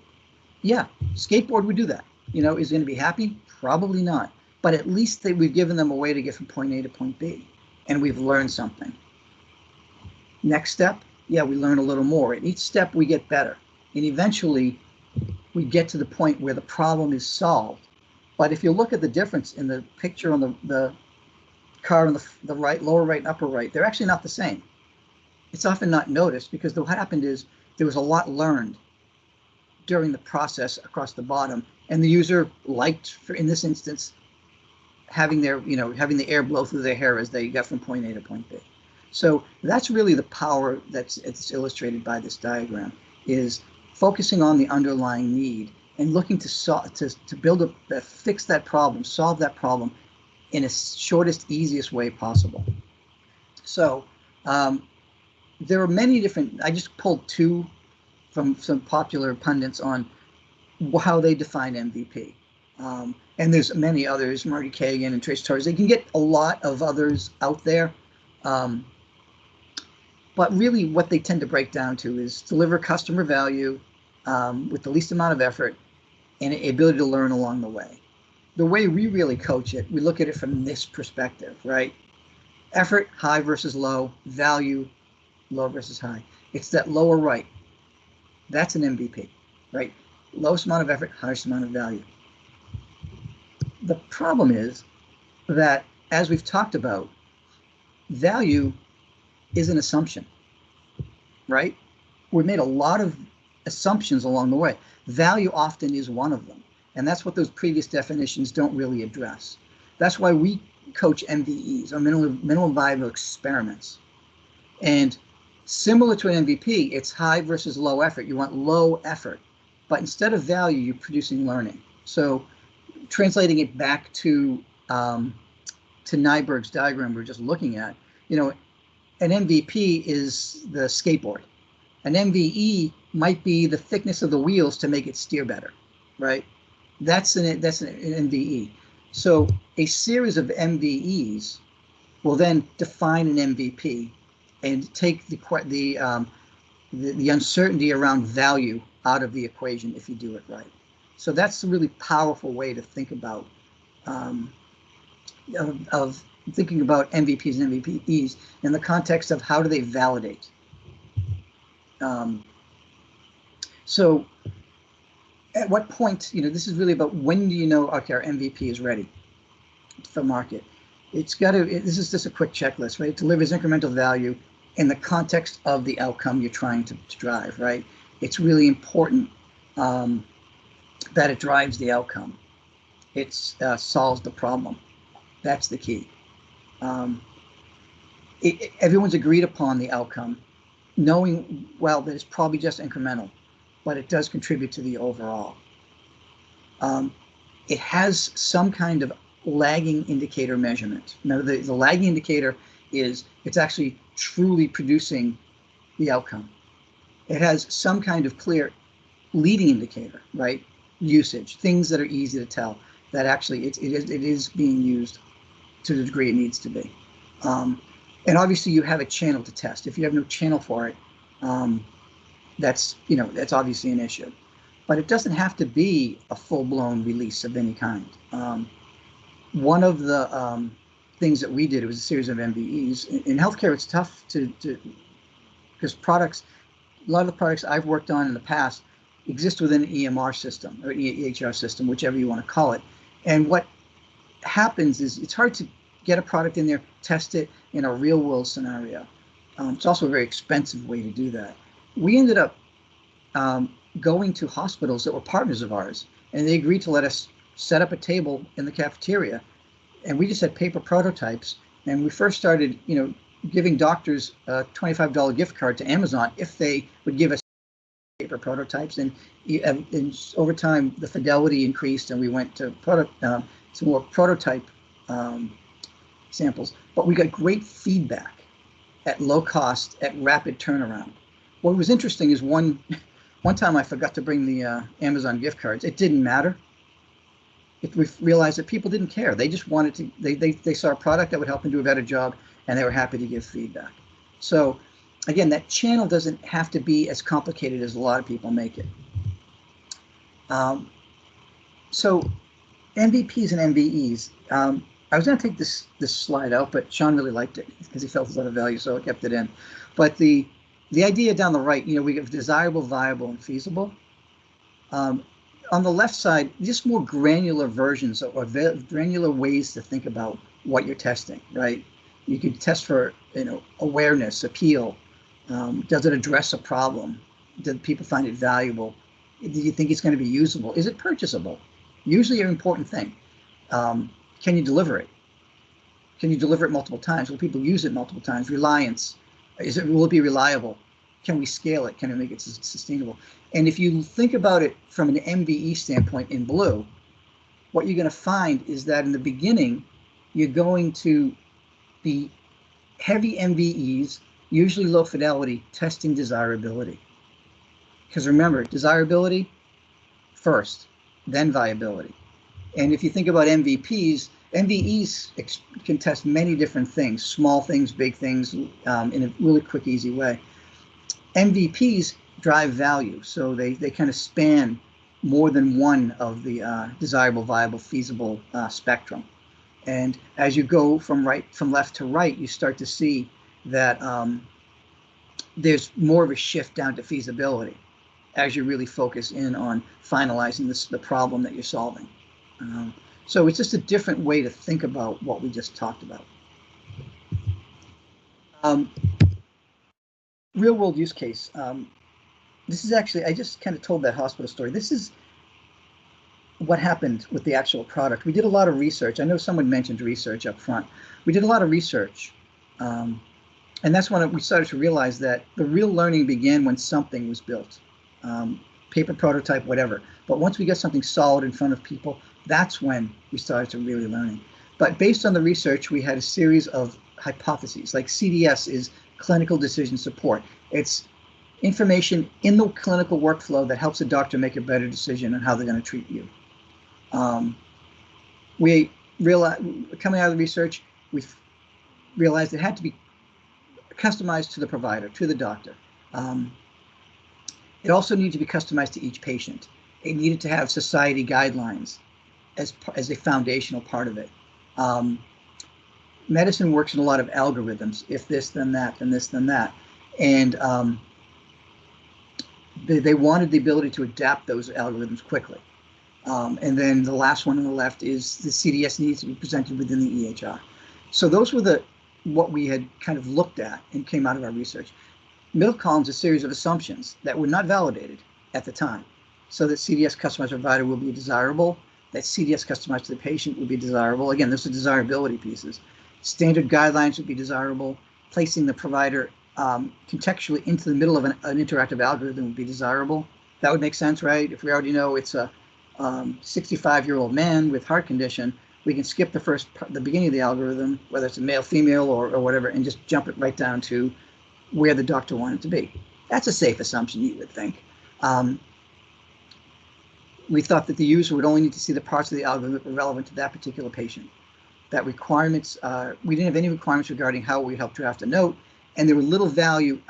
yeah, skateboard would do that. You know, is he going to be happy? Probably not. But at least we've given them a way to get from point A to point B, and we've learned something. Next step, yeah, we learn a little more. At each step, we get better. And eventually, we get to the point where the problem is solved. But if you look at the difference in the picture on the car on the right, lower right and upper right, they're actually not the same. It's often not noticed because what happened is there was a lot learned during the process across the bottom, and the user liked, in this instance, having having the air blow through their hair as they got from point A to point B. So that's really the power it's illustrated by this diagram, is focusing on the underlying need and looking to build fix that problem, solve that problem in a shortest, easiest way possible. So there are many different, I just pulled two from some popular pundits on how they define MVP. And there's many others, Marty Kagan and Trace Torres. They can get a lot of others out there. But really what they tend to break down to is deliver customer value with the least amount of effort and an ability to learn along the way. The way we really coach it, we look at it from this perspective, right? Effort, high versus low, value, low versus high. It's that lower right. That's an MVP, right? Lowest amount of effort, highest amount of value. The problem is that, as we've talked about, value is an assumption, right? We've made a lot of assumptions along the way. Value often is one of them. And that's what those previous definitions don't really address. That's why we coach MVEs, or minimum viable experiments. And similar to an MVP, it's high versus low effort. You want low effort, but instead of value, you're producing learning. So translating it back to Nyberg's diagram we were just looking at, an MVP is the skateboard. An MVE might be the thickness of the wheels to make it steer better, right? That's an MVE. So a series of MVEs will then define an MVP and take the uncertainty around value out of the equation if you do it right. So that's a really powerful way to think about of thinking about MVPs and MVPEs in the context of how do they validate. So at what point, this is really about when do you know, okay, our MVP is ready for market. This is just a quick checklist, right? It delivers incremental value in the context of the outcome you're trying to drive, right? It's really important that it drives the outcome. It solves the problem. That's the key. Everyone's agreed upon the outcome, knowing, well, that it's probably just incremental, but it does contribute to the overall. It has some kind of lagging indicator measurement. Now, the lagging indicator is it's actually truly producing the outcome. It has some kind of clear leading indicator, right? Usage, things that are easy to tell that actually it is being used to the degree it needs to be. And obviously you have a channel to test. If you have no channel for it, that's obviously an issue. But it doesn't have to be a full-blown release of any kind. One of the things that we did, it was a series of MVEs. In healthcare, it's tough because a lot of the products I've worked on in the past exist within an EMR system or EHR system, whichever you want to call it. And what happens is it's hard to get a product in there, test it in a real world scenario. It's also a very expensive way to do that. We ended up going to hospitals that were partners of ours, and they agreed to let us set up a table in the cafeteria, and we just had paper prototypes. And we first started, giving doctors a $25 gift card to Amazon if they would give us paper prototypes. And over time, the fidelity increased, and we went to some more prototype samples. But we got great feedback at low cost, at rapid turnaround. What was interesting is one time I forgot to bring the Amazon gift cards. It didn't matter. We realized that people didn't care. They just wanted to, they saw a product that would help them do a better job, and they were happy to give feedback. So again, that channel doesn't have to be as complicated as a lot of people make it. So MVPs and MVEs, I was going to take this slide out, but Sean really liked it because he felt it was of value, so I kept it in. But the idea down the right, we have desirable, viable, and feasible. On the left side, just more granular versions or granular ways to think about what you're testing, right? You could test for, awareness, appeal. Does it address a problem? Do people find it valuable? Do you think it's going to be usable? Is it purchasable? Usually an important thing. Can you deliver it? Can you deliver it multiple times? Will people use it multiple times? Reliance. Will it be reliable? Can we scale it? Can we make it sustainable? And if you think about it from an MVE standpoint in blue, what you're going to find is that in the beginning, you're going to be heavy MVEs, usually low fidelity, testing desirability. Because remember, desirability first, then viability. And if you think about MVPs, MVEs can test many different things, small things, big things, in a really quick, easy way. MVPs drive value, so they kind of span more than one of the desirable, viable, feasible spectrum. And as you go from left to right, you start to see that there's more of a shift down to feasibility as you really focus in on finalizing the problem that you're solving. So it's just a different way to think about what we just talked about. Real world use case. This is actually, I just kind of told that hospital story. This is what happened with the actual product. We did a lot of research. I know someone mentioned research up front. We did a lot of research. And that's when we started to realize that the real learning began when something was built. Paper prototype, whatever. But once we got something solid in front of people, that's when we started to really learn. But based on the research, we had a series of hypotheses. Like CDS is clinical decision support. It's information in the clinical workflow that helps a doctor make a better decision on how they're going to treat you. We realized, coming out of the research, we realized it had to be customized to the provider, to the doctor. It also needed to be customized to each patient. It needed to have society guidelines as a foundational part of it. Medicine works in a lot of algorithms. If this, then that, then this, then that. And they wanted the ability to adapt those algorithms quickly. And then the last one on the left is the CDS needs to be presented within the EHR. So those were what we had kind of looked at and came out of our research. Middle column is a series of assumptions that were not validated at the time. So that CDS customized provider will be desirable, that CDS customized to the patient will be desirable. Again, those are desirability pieces. Standard guidelines would be desirable. Placing the provider contextually into the middle of an interactive algorithm would be desirable. That would make sense, right? If we already know it's a 65-year-old man with heart condition, we can skip the beginning of the algorithm, whether it's a male, female, or whatever, and just jump it right down to where the doctor wanted it to be. That's a safe assumption, you would think. We thought that the user would only need to see the parts of the algorithm that were relevant to that particular patient. That requirements, we didn't have any requirements regarding how we help draft a note, and there was little value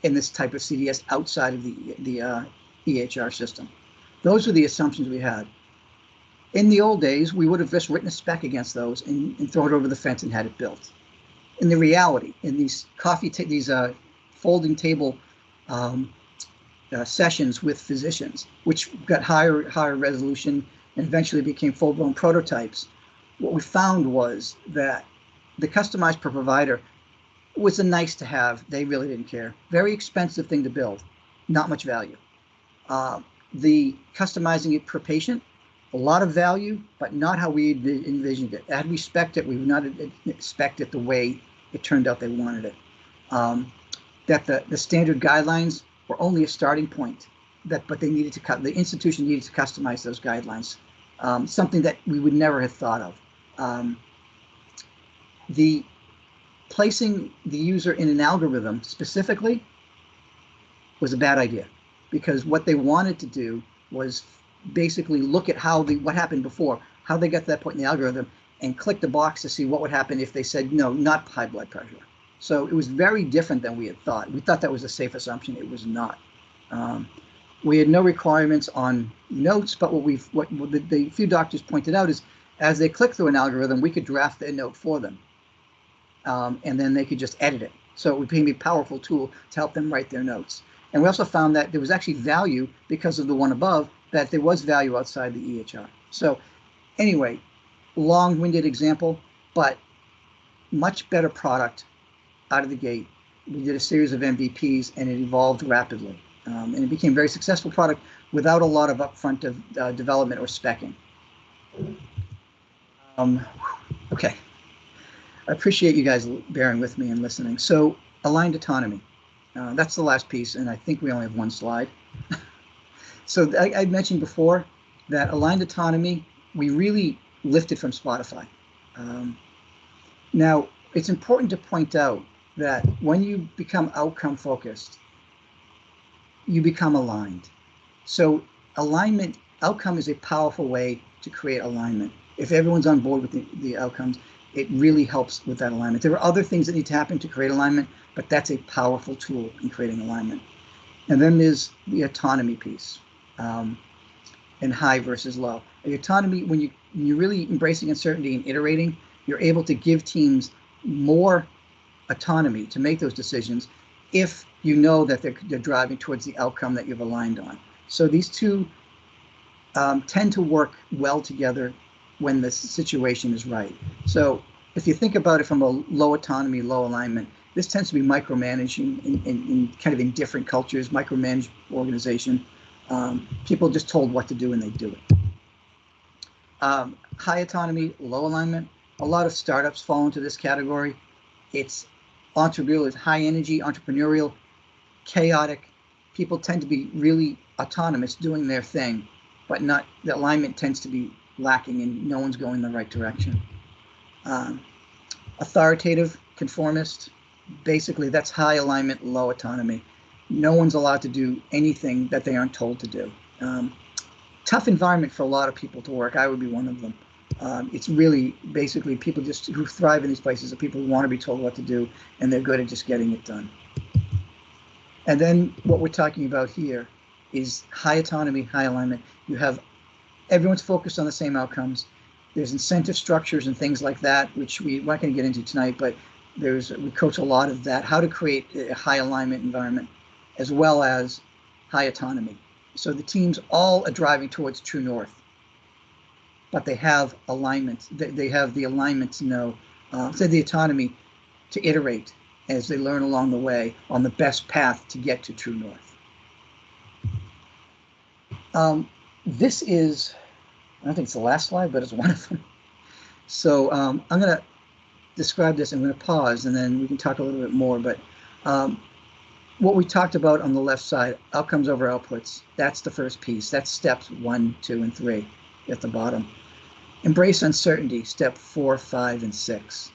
in this type of CDS outside of the EHR system. Those were the assumptions we had. In the old days, we would have just written a spec against those and thrown it over the fence and had it built. In the reality, in these folding table sessions with physicians, which got higher resolution and eventually became full-blown prototypes, what we found was that the customized per provider was a nice to have. They really didn't care. Very expensive thing to build, not much value. The customizing it per patient, a lot of value, but not how we envisioned it. Had we spec'd it, we would not expect it the way it turned out they wanted it. That the standard guidelines were only a starting point, but they needed to the institution needed to customize those guidelines, something that we would never have thought of. The placing the user in an algorithm specifically was a bad idea, because what they wanted to do was basically look at what happened before, how they got to that point in the algorithm, and click the box to see what would happen if they said no, not high blood pressure. So it was very different than we had thought. We thought that was a safe assumption. It was not. We had no requirements on notes, but what the few doctors pointed out is, as they click through an algorithm, we could draft their note for them, and then they could just edit it. So it would be a powerful tool to help them write their notes. And we also found that there was actually value, because of the one above, that there was value outside the EHR. So anyway, long-winded example, but much better product out of the gate. We did a series of MVPs, and it evolved rapidly. And it became a very successful product without a lot of upfront development or speccing. Okay. I appreciate you guys bearing with me and listening. So, aligned autonomy. That's the last piece, and I think we only have one slide. So I mentioned before that aligned autonomy, we really lifted from Spotify. Now, it's important to point out that when you become outcome focused, you become aligned. So outcome is a powerful way to create alignment. If everyone's on board with the outcomes, it really helps with that alignment. There are other things that need to happen to create alignment, but that's a powerful tool in creating alignment. And then there's the autonomy piece, and high versus low. The autonomy, when you're really embracing uncertainty and iterating, you're able to give teams more autonomy to make those decisions if you know that they're driving towards the outcome that you've aligned on. So these two tend to work well together when the situation is right. So if you think about it from a low autonomy, low alignment, this tends to be micromanaging in kind of in different cultures, micromanaged organization. People just told what to do and they do it. High autonomy, low alignment. A lot of startups fall into this category. It's entrepreneurial, it's high energy, entrepreneurial, chaotic. People tend to be really autonomous, doing their thing, but not, the alignment tends to be lacking and no one's going in the right direction. Authoritative, conformist, basically that's high alignment, low autonomy. No one's allowed to do anything that they aren't told to do. Tough environment for a lot of people to work. I would be one of them. It's really basically people just who thrive in these places are people who want to be told what to do, and they're good at just getting it done. And then what we're talking about here is high autonomy, high alignment. You have everyone's focused on the same outcomes. There's incentive structures and things like that, which we're not going to get into tonight, but we coach a lot of that, how to create a high alignment environment, as well as high autonomy. So the teams all are driving towards true north, but they have alignment. They have the alignment to know, so the autonomy to iterate as they learn along the way on the best path to get to true north. This is, I don't think it's the last slide, but it's one of them. So I'm going to describe this. I'm going to pause and then we can talk a little bit more. But what we talked about on the left side, outcomes over outputs, that's the first piece. That's steps 1, 2, and 3 at the bottom. Embrace uncertainty, step 4, 5, and 6.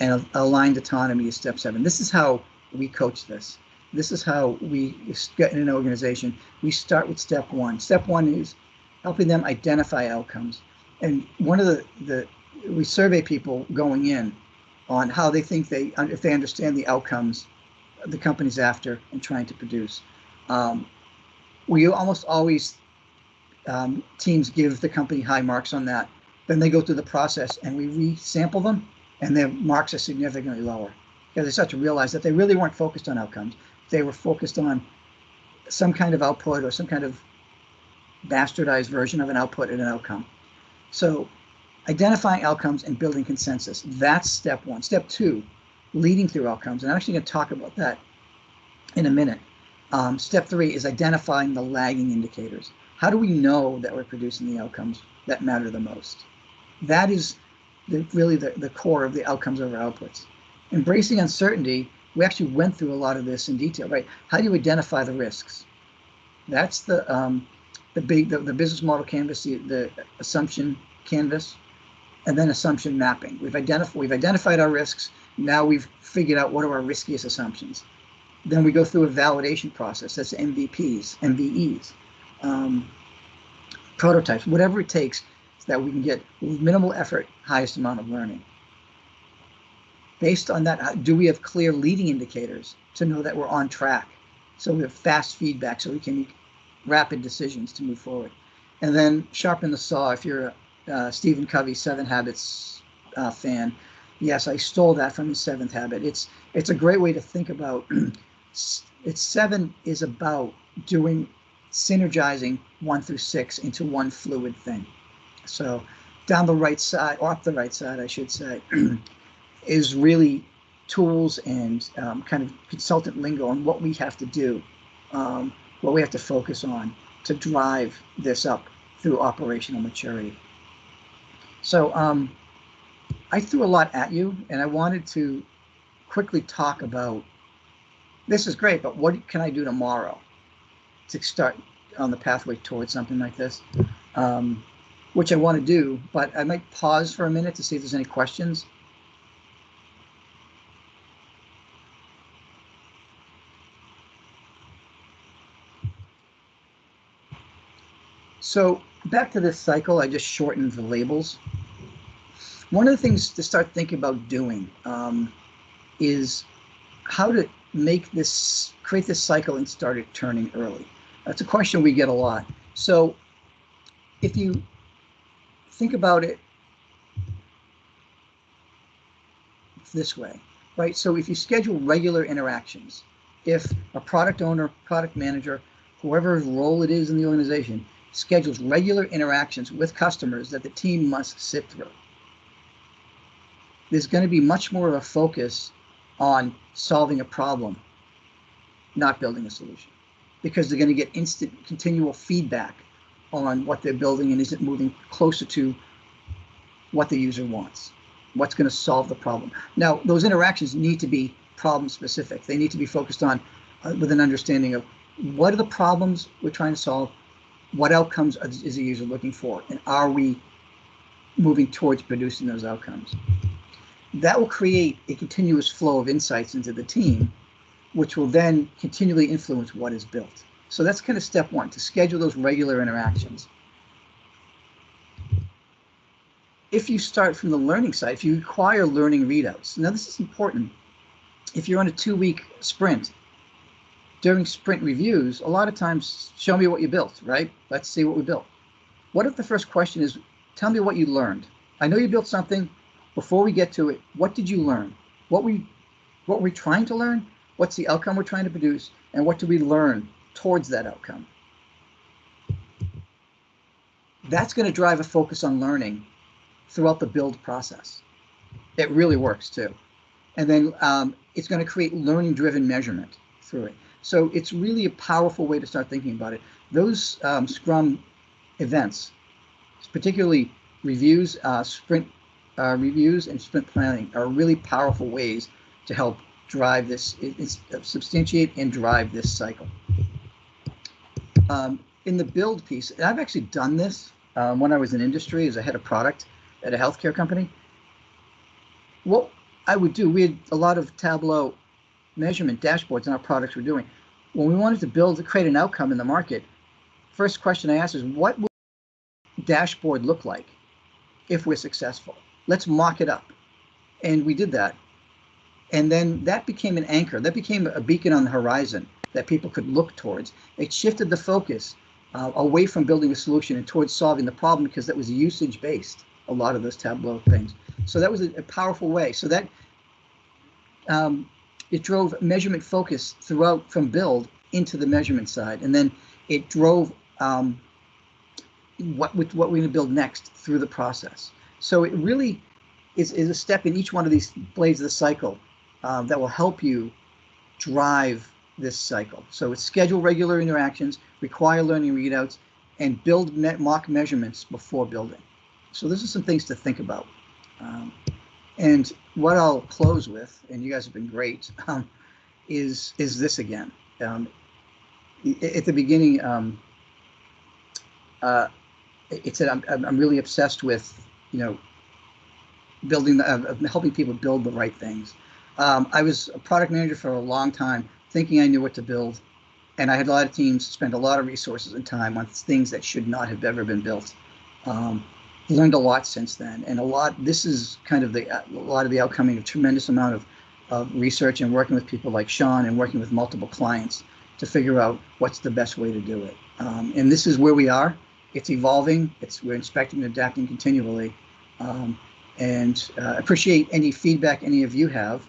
And aligned autonomy is step 7. This is how we coach this. This is how we get in an organization. We start with step 1. Step 1 is helping them identify outcomes. And one of we survey people going in on how they think if they understand the outcomes the company's after and trying to produce. We almost always, teams give the company high marks on that. Then they go through the process and we re-sample them and their marks are significantly lower. Because they start to realize that they really weren't focused on outcomes. They were focused on some kind of output or some kind of bastardized version of an output and an outcome. So identifying outcomes and building consensus. That's step one. Step two, leading through outcomes. And I'm actually going to talk about that in a minute. Step three is identifying the lagging indicators. How do we know that we're producing the outcomes that matter the most? That is really the core of the outcomes of our outputs. Embracing uncertainty, we actually went through a lot of this in detail, right? How do you identify the risks? That's the business model canvas, the assumption canvas, and then assumption mapping. We've identified our risks. Now we've figured out what are our riskiest assumptions. Then we go through a validation process. That's MVPs, MVEs, prototypes, whatever it takes so that we can get with minimal effort, highest amount of learning. Based on that, do we have clear leading indicators to know that we're on track? So we have fast feedback so we can make rapid decisions to move forward. And then sharpen the saw. If you're a Stephen Covey 7 Habits fan, yes, I stole that from his 7th habit. It's a great way to think about. It's 7 is about synergizing 1 through 6 into one fluid thing. So down the right side, or up the right side, I should say, is really tools and kind of consultant lingo on what we have to do, what we have to focus on to drive this up through operational maturity. So I threw a lot at you, and I wanted to quickly talk about, this is great, but what can I do tomorrow to start on the pathway towards something like this, which I want to do, but I might pause for a minute to see if there's any questions. So back to this cycle, I just shortened the labels. One of the things to start thinking about doing is how to create this cycle and start it turning early. That's a question we get a lot. So if you think about it this way, right? So if you schedule regular interactions, if a product owner, product manager, whoever role it is in the organization, schedules regular interactions with customers that the team must sit through, there's going to be much more of a focus on solving a problem, not building a solution, because they're going to get instant, continual feedback on what they're building and is it moving closer to what the user wants, what's going to solve the problem. Now, those interactions need to be problem specific. They need to be focused on with an understanding of what are the problems we're trying to solve, what outcomes is the user looking for, and are we moving towards producing those outcomes? That will create a continuous flow of insights into the team, which will then continually influence what is built. So that's kind of step one, to schedule those regular interactions. If you start from the learning side, if you require learning readouts, now this is important. If you're on a 2-week sprint, during sprint reviews, a lot of times, show me what you built, right? Let's see what we built. What if the first question is, tell me what you learned? I know you built something. Before we get to it, what did you learn? What were we trying to learn? What's the outcome we're trying to produce? And what do we learn towards that outcome? That's going to drive a focus on learning throughout the build process. It really works too. And then it's going to create learning-driven measurement through it. So it's really a powerful way to start thinking about it. Those Scrum events, particularly reviews, sprint reviews and sprint planning, are really powerful ways to help drive this, substantiate and drive this cycle. In the build piece, and I've actually done this when I was in industry as a head of product at a healthcare company. What I would do, we had a lot of Tableau measurement dashboards in our products we're doing. When we wanted to create an outcome in the market, first question I asked is, what will the dashboard look like if we're successful? Let's mock it up. And we did that. And then that became an anchor. That became a beacon on the horizon that people could look towards. It shifted the focus away from building a solution and towards solving the problem, because that was usage-based, a lot of those Tableau things. So that was a powerful way. So that it drove measurement focus throughout from build into the measurement side. And then it drove what we're going to build next through the process. So it really is a step in each one of these blades of the cycle that will help you drive this cycle. So it's schedule regular interactions, require learning readouts, and build mock measurements before building. So those are some things to think about. And what I'll close with, and you guys have been great, is this again. At the beginning, it said, I'm really obsessed with, building, helping people build the right things. I was a product manager for a long time, thinking I knew what to build. And I had a lot of teams spend a lot of resources and time on things that should not have ever been built. Learned a lot since then, and this is kind of a lot of the outcome of a tremendous amount of research and working with people like Sean and working with multiple clients to figure out what's the best way to do it. And this is where we are. It's evolving. We're inspecting and adapting continually. And appreciate any feedback any of you have.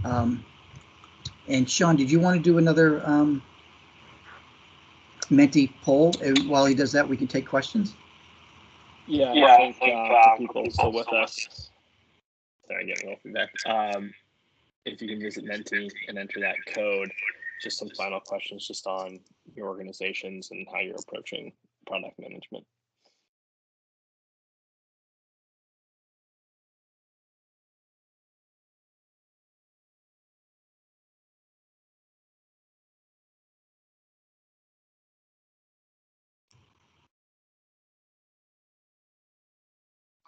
And Sean, did you want to do another Menti poll? While he does that, we can take questions. Yeah, I think for people still with us, sorry, getting a little feedback. If you can visit Menti and enter that code, just some final questions just on your organizations and how you're approaching product management.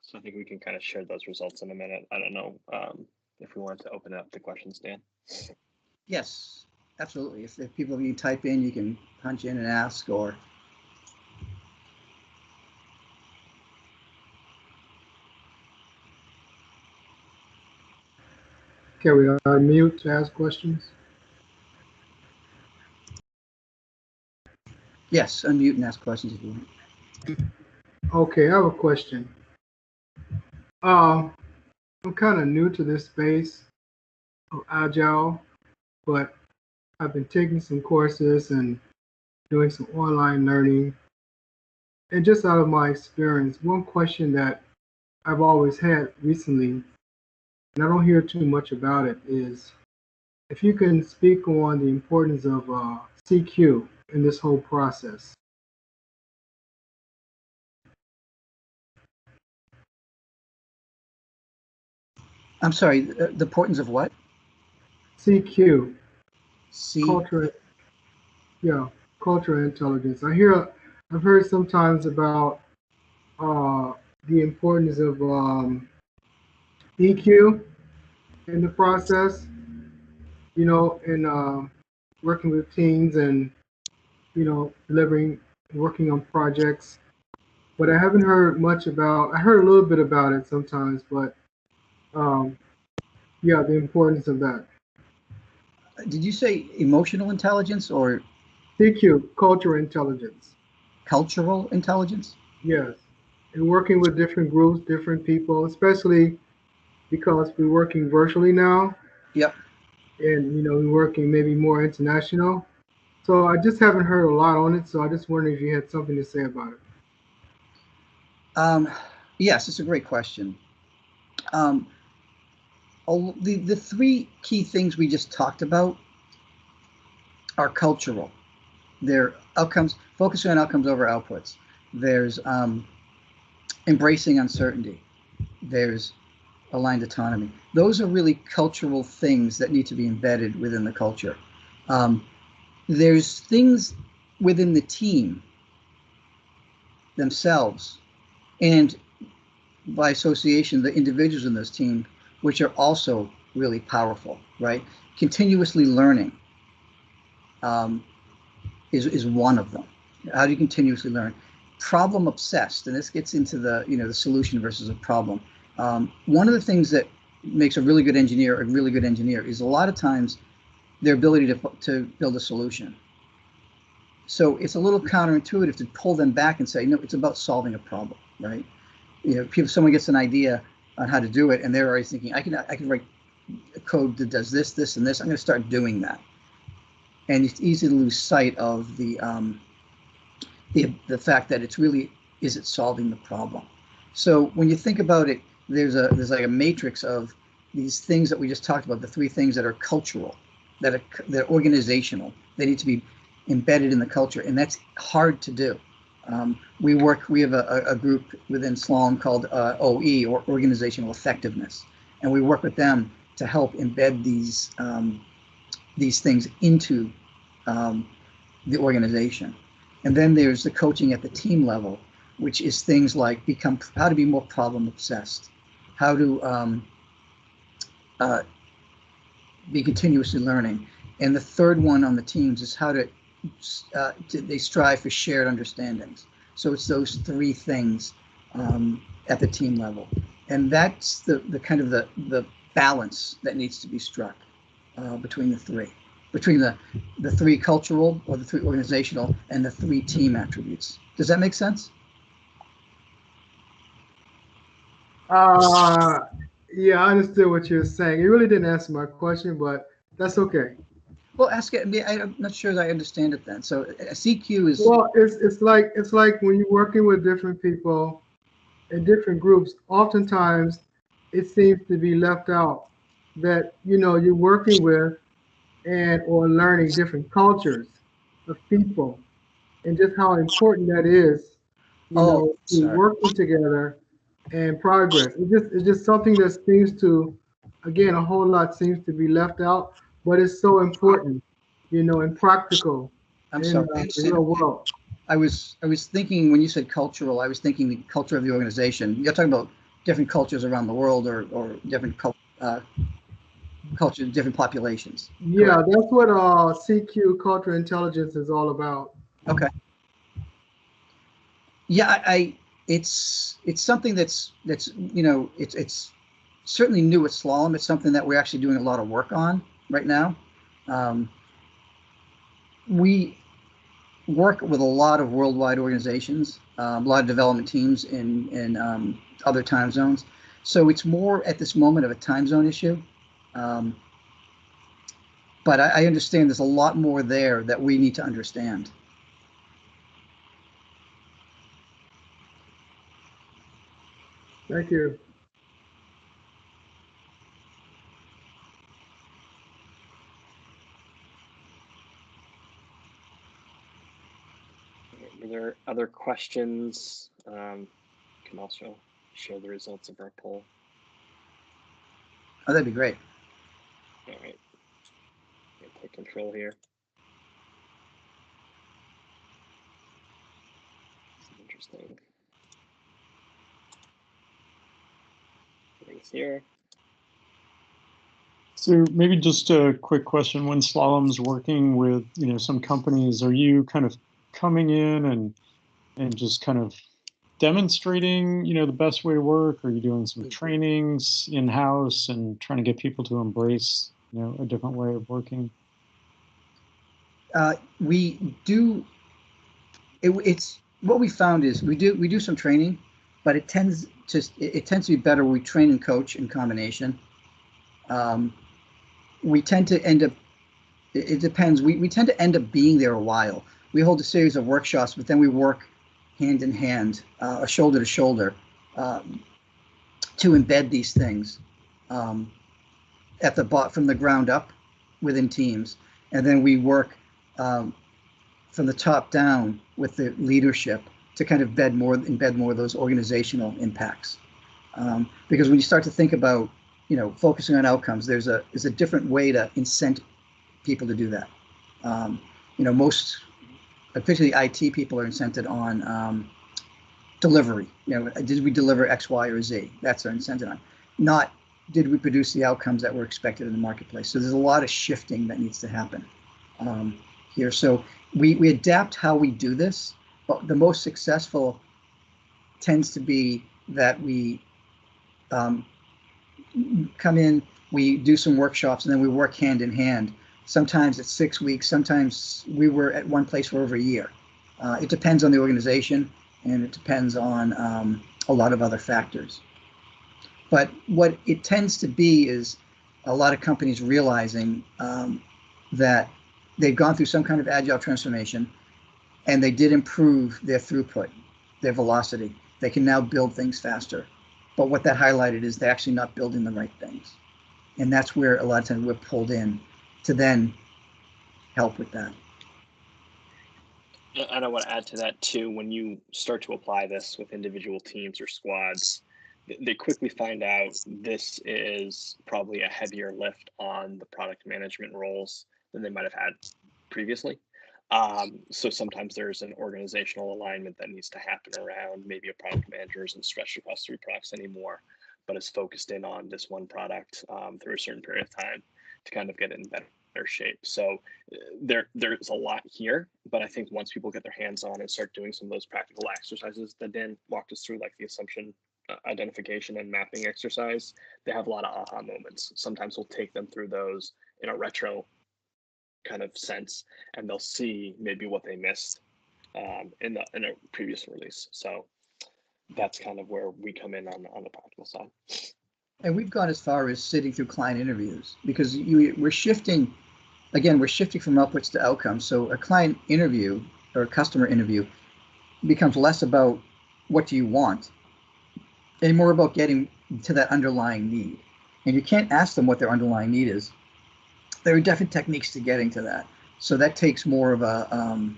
So I think we can kind of share those results in a minute. I don't know if we wanted to open it up to questions, Dan. Yes, absolutely. If people can type in, you can punch in and ask, or can we unmute to ask questions? yes, unmute and ask questions if you want. Okay, I have a question. I'm kind of new to this space of Agile, but I've been taking some courses and doing some online learning. And just out of my experience, one question that I've always had recently, and I don't hear too much about it, is if you can speak on the importance of CQ in this whole process. I'm sorry, the importance of what? CQ. C. Culture. Yeah, cultural intelligence. I've heard sometimes about the importance of EQ in the process, in working with teams and, working on projects. But I haven't heard much I heard a little bit about it sometimes, but yeah, the importance of that. Did you say emotional intelligence or CQ, cultural intelligence. cultural intelligence? Yes. And working with different groups, different people, especially because we're working virtually now. Yep. And, we're working maybe more international. So I just haven't heard a lot on it. So I just wondered if you had something to say about it. Yes, it's a great question. The three key things we just talked about are cultural. They're outcomes, focusing on outcomes over outputs. There's embracing uncertainty. There's aligned autonomy. Those are really cultural things that need to be embedded within the culture. There's things within the team themselves, and by association, the individuals in this team, which are also really powerful, right? Continuously learning is one of them. How do you continuously learn? Problem obsessed, and this gets into the solution versus a problem. One of the things that makes a really good engineer is a lot of times their ability to build a solution. So it's a little counterintuitive to pull them back and say, no, it's about solving a problem, right? Someone gets an idea on how to do it, and they're already thinking, I can write a code that does this, this, and this. I'm going to start doing that. And it's easy to lose sight of the fact that it's really, is it solving the problem? So when you think about it, there's like a matrix of these things that we just talked about, the three things that are cultural, they're organizational. They need to be embedded in the culture, and that's hard to do. We have a group within Slalom called OE, or Organizational Effectiveness, and we work with them to help embed these things into the organization. And then there's the coaching at the team level, which is things like how to be more problem obsessed, how to be continuously learning. And the third one on the teams is how to they strive for shared understandings. So it's those three things at the team level, and that's the kind of the balance that needs to be struck between the three cultural, or the three organizational, and the three team attributes. Does that make sense? Yeah, I understood what you were saying. You really didn't answer my question, but that's okay. Well, ask it. I'm not sure that I understand it then. So a CQ is. Well, it's like when you're working with different people in different groups. Oftentimes, it seems to be left out that you're working with or learning different cultures of people, and just how important that is. To working together and progress. It's just something that seems to, again, a whole lot seems to be left out, but it's so important, and practical in the real world. I was thinking, when you said cultural, I was thinking the culture of the organization. You're talking about different cultures around the world, or different cultures, different populations. Yeah, correct? That's what CQ, cultural intelligence, is all about. Okay. Yeah, it's something that's it's certainly new at Slalom. It's something that we're actually doing a lot of work on right now. We work with a lot of worldwide organizations, a lot of development teams in other time zones. So it's more at this moment of a time zone issue. But I understand there's a lot more there that we need to understand. Thank you. Were there other questions? You can also share the results of our poll. Oh, that'd be great. All right, take control here. Interesting things here. So maybe just a quick question: when Slalom's working with some companies, are you kind of coming in and just kind of demonstrating the best way to work? Or are you doing some trainings in-house and trying to get people to embrace a different way of working? We do. It's what we found is we do some training, but it tends to be better when we train and coach in combination. We tend to end up. It depends. We tend to end up being there a while. We hold a series of workshops, but then we work hand in hand, shoulder to shoulder, to embed these things from the ground up within teams, and then we work from the top down with the leadership to kind of embed more of those organizational impacts. Because when you start to think about focusing on outcomes, there's a different way to incent people to do that. Most, particularly IT people, are incented on delivery. Did we deliver X, Y, or Z? That's our incentive on. Not did we produce the outcomes that were expected in the marketplace. So there's a lot of shifting that needs to happen here. So we adapt how we do this, but the most successful tends to be that we come in, we do some workshops, and then we work hand in hand. Sometimes it's 6 weeks. Sometimes we were at one place for over a year. It depends on the organization, and it depends on a lot of other factors. But what it tends to be is a lot of companies realizing that they've gone through some kind of agile transformation, and they did improve their throughput, their velocity. They can now build things faster. But what that highlighted is they're actually not building the right things. And that's where a lot of times we're pulled in to then help with that. And I want to add to that too, when you start to apply this with individual teams or squads, they quickly find out this is probably a heavier lift on the product management roles than they might have had previously. So sometimes there's an organizational alignment that needs to happen around maybe a product manager isn't stretched across 3 products anymore, but is focused in on this one product through a certain period of time to kind of get it in better shape. So there's a lot here, but I think once people get their hands on and start doing some of those practical exercises that Dan walked us through, like the assumption identification and mapping exercise, they have a lot of aha moments. Sometimes we'll take them through those in a retro kind of sense, and they'll see maybe what they missed in a previous release. So that's kind of where we come in on the practical side. And we've gone as far as sitting through client interviews, because we're shifting from outputs to outcomes. So a client interview or a customer interview becomes less about what do you want and more about getting to that underlying need. And you can't ask them what their underlying need is. There are different techniques to getting to that. So that takes more of a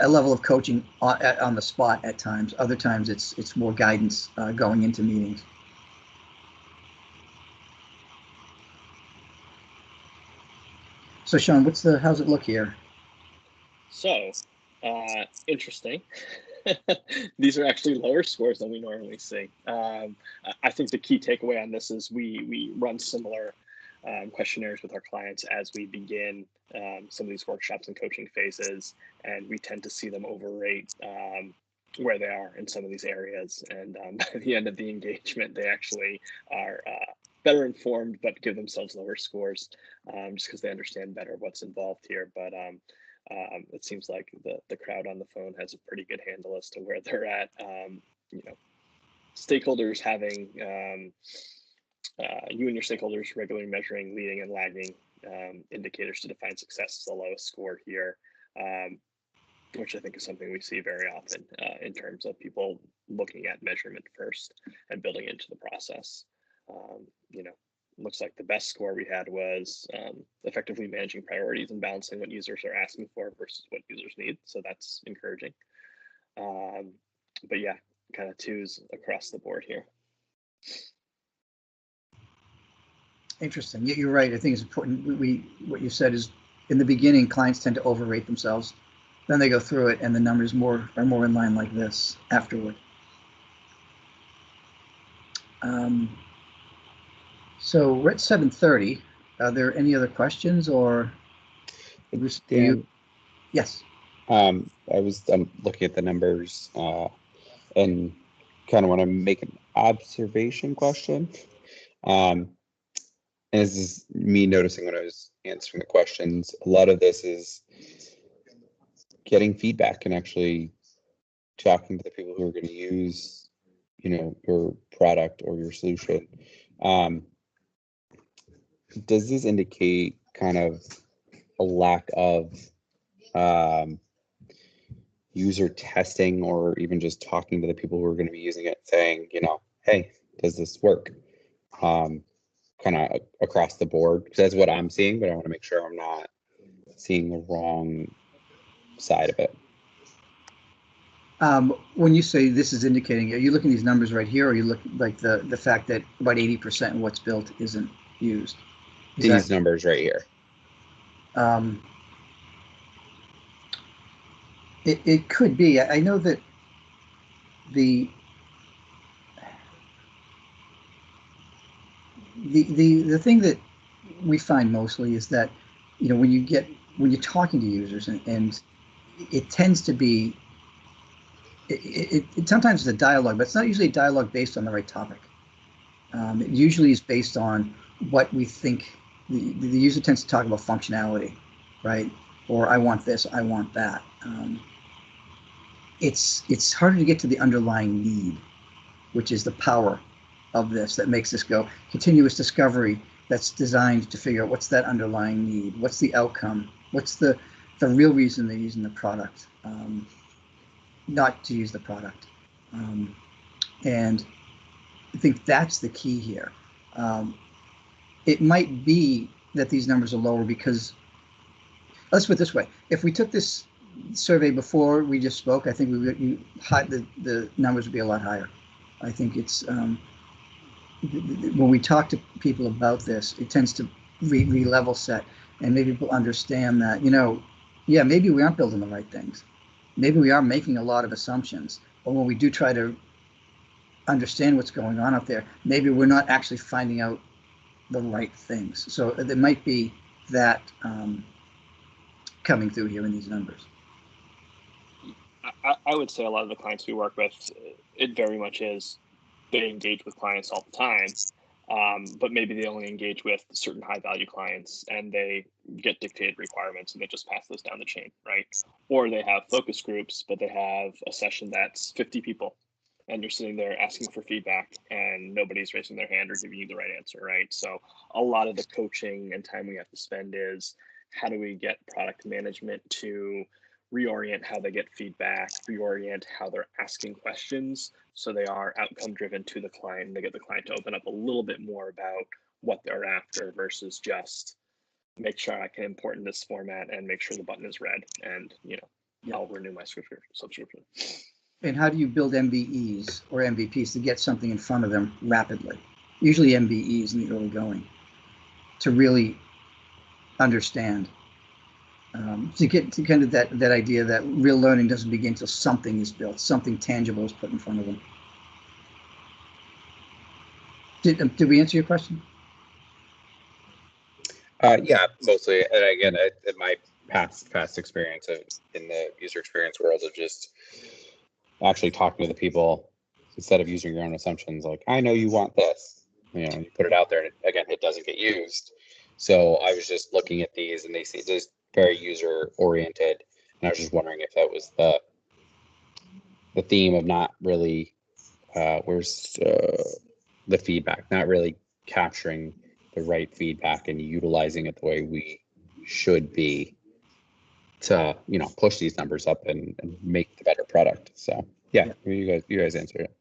level of coaching on the spot at times. Other times it's more guidance going into meetings. So Sean, how's it look here? So, interesting. These are actually lower scores than we normally see. I think the key takeaway on this is we run similar questionnaires with our clients as we begin some of these workshops and coaching phases, and we tend to see them overrate where they are in some of these areas. And by the end of the engagement, they actually are better informed, but give themselves lower scores just because they understand better what's involved here. But it seems like the crowd on the phone has a pretty good handle as to where they're at. Stakeholders having you and your stakeholders regularly measuring leading and lagging indicators to define success is the lowest score here, which I think is something we see very often in terms of people looking at measurement first and building into the process. Looks like the best score we had was effectively managing priorities and balancing what users are asking for versus what users need. So that's encouraging. But yeah, kind of 2s across the board here. Interesting. Yeah, you're right. I think it's important. What you said is in the beginning, clients tend to overrate themselves. Then they go through it, and the numbers are more in line like this afterward. So we're at 7:30. Are there any other questions or? Dan, yes. I'm looking at the numbers and kind of want to make an observation question. And this is me noticing when I was answering the questions, a lot of this is getting feedback and actually talking to the people who are going to use, your product or your solution. Does this indicate kind of a lack of user testing, or even just talking to the people who are going to be using it, saying, hey, does this work? Kind of across the board, because that's what I'm seeing, but I want to make sure I'm not seeing the wrong side of it. When you say this is indicating, are you looking at these numbers right here, or are you looking like the fact that about 80% of what's built isn't used? These numbers right here. It could be. I know that the thing that we find mostly is that when you're talking to users and it tends to be it sometimes it's a dialogue, but it's not usually a dialogue based on the right topic. It usually is based on what we think. The user tends to talk about functionality, right? Or I want this, I want that. It's harder to get to the underlying need, which is the power of this that makes this go. Continuous discovery that's designed to figure out what's that underlying need, what's the outcome, what's the real reason they're using the product, not to use the product. And I think that's the key here. It might be that these numbers are lower because, let's put it this way, if we took this survey before we just spoke, I think the numbers would be a lot higher. I think it's, when we talk to people about this, it tends to re-level set and make people understand that, yeah, maybe we aren't building the right things. Maybe we are making a lot of assumptions, but when we do try to understand what's going on out there, maybe we're not actually finding out the right things. So there might be that coming through here in these numbers. I would say a lot of the clients we work with, it very much is they engage with clients all the time, but maybe they only engage with certain high value clients and they get dictated requirements and they just pass those down the chain, right? Or they have focus groups, but they have a session that's 50 people and you're sitting there asking for feedback and nobody's raising their hand or giving you the right answer, right? So a lot of the coaching and time we have to spend is how do we get product management to reorient how they get feedback, reorient how they're asking questions so they are outcome driven to the client and they get the client to open up a little bit more about what they're after versus just make sure I can import in this format and make sure the button is red and I'll renew my subscription. And how do you build MVEs or MVPs to get something in front of them rapidly? Usually MVEs in the early going to really understand. To get to kind of that idea that real learning doesn't begin until something is built, something tangible is put in front of them. Did we answer your question? Yeah, mostly. And again, in my past experience in the user experience world of just actually talking to the people instead of using your own assumptions, like, I know you want this, you put it out there and again, it doesn't get used. So I was just looking at these and they seem just very user oriented. And I was just wondering if that was the theme of not really, where's the feedback, not really capturing the right feedback and utilizing it the way we should be to, push these numbers up and make the better product. So yeah. You guys answered it.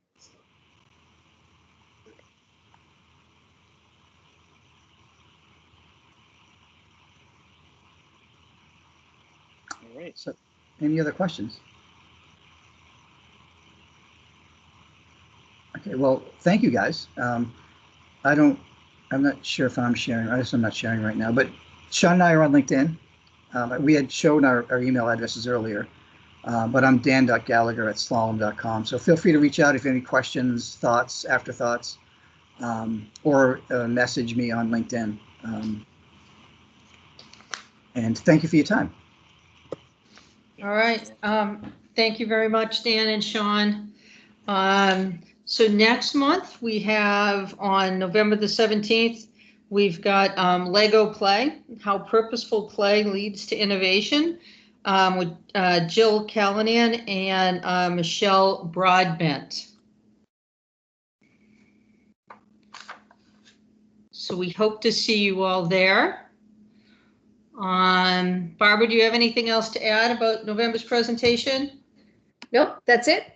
All right. So, any other questions? Okay, well, thank you guys. I'm not sure if I'm sharing. I guess I'm not sharing right now, but Sean and I are on LinkedIn. We had shown our email addresses earlier, but I'm dan.gallagher@slalom.com. So feel free to reach out if you have any questions, thoughts, afterthoughts, or message me on LinkedIn. And thank you for your time. All right. Thank you very much, Dan and Sean. So next month we have on November the 17th, we've got Lego Play, How Purposeful Play Leads to Innovation, with Jill Callanan and Michelle Broadbent. So we hope to see you all there. Barbara, do you have anything else to add about November's presentation? Nope, that's it.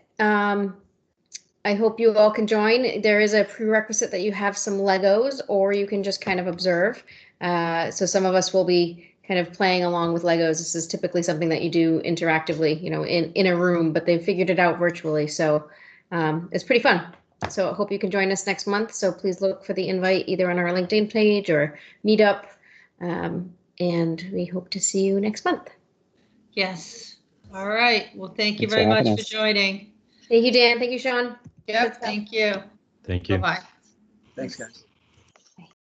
I hope you all can join. There is a prerequisite that you have some Legos, or you can just kind of observe. So some of us will be kind of playing along with Legos. This is typically something that you do interactively, in a room, but they've figured it out virtually. So it's pretty fun. So I hope you can join us next month. So please look for the invite either on our LinkedIn page or Meetup. And we hope to see you next month. Yes. All right. Well, thank you Thanks very for much having for us. joining. Thank you, Dan. Thank you, Sean. Yep. Thank you. Thank you. Bye-bye. Thanks, guys.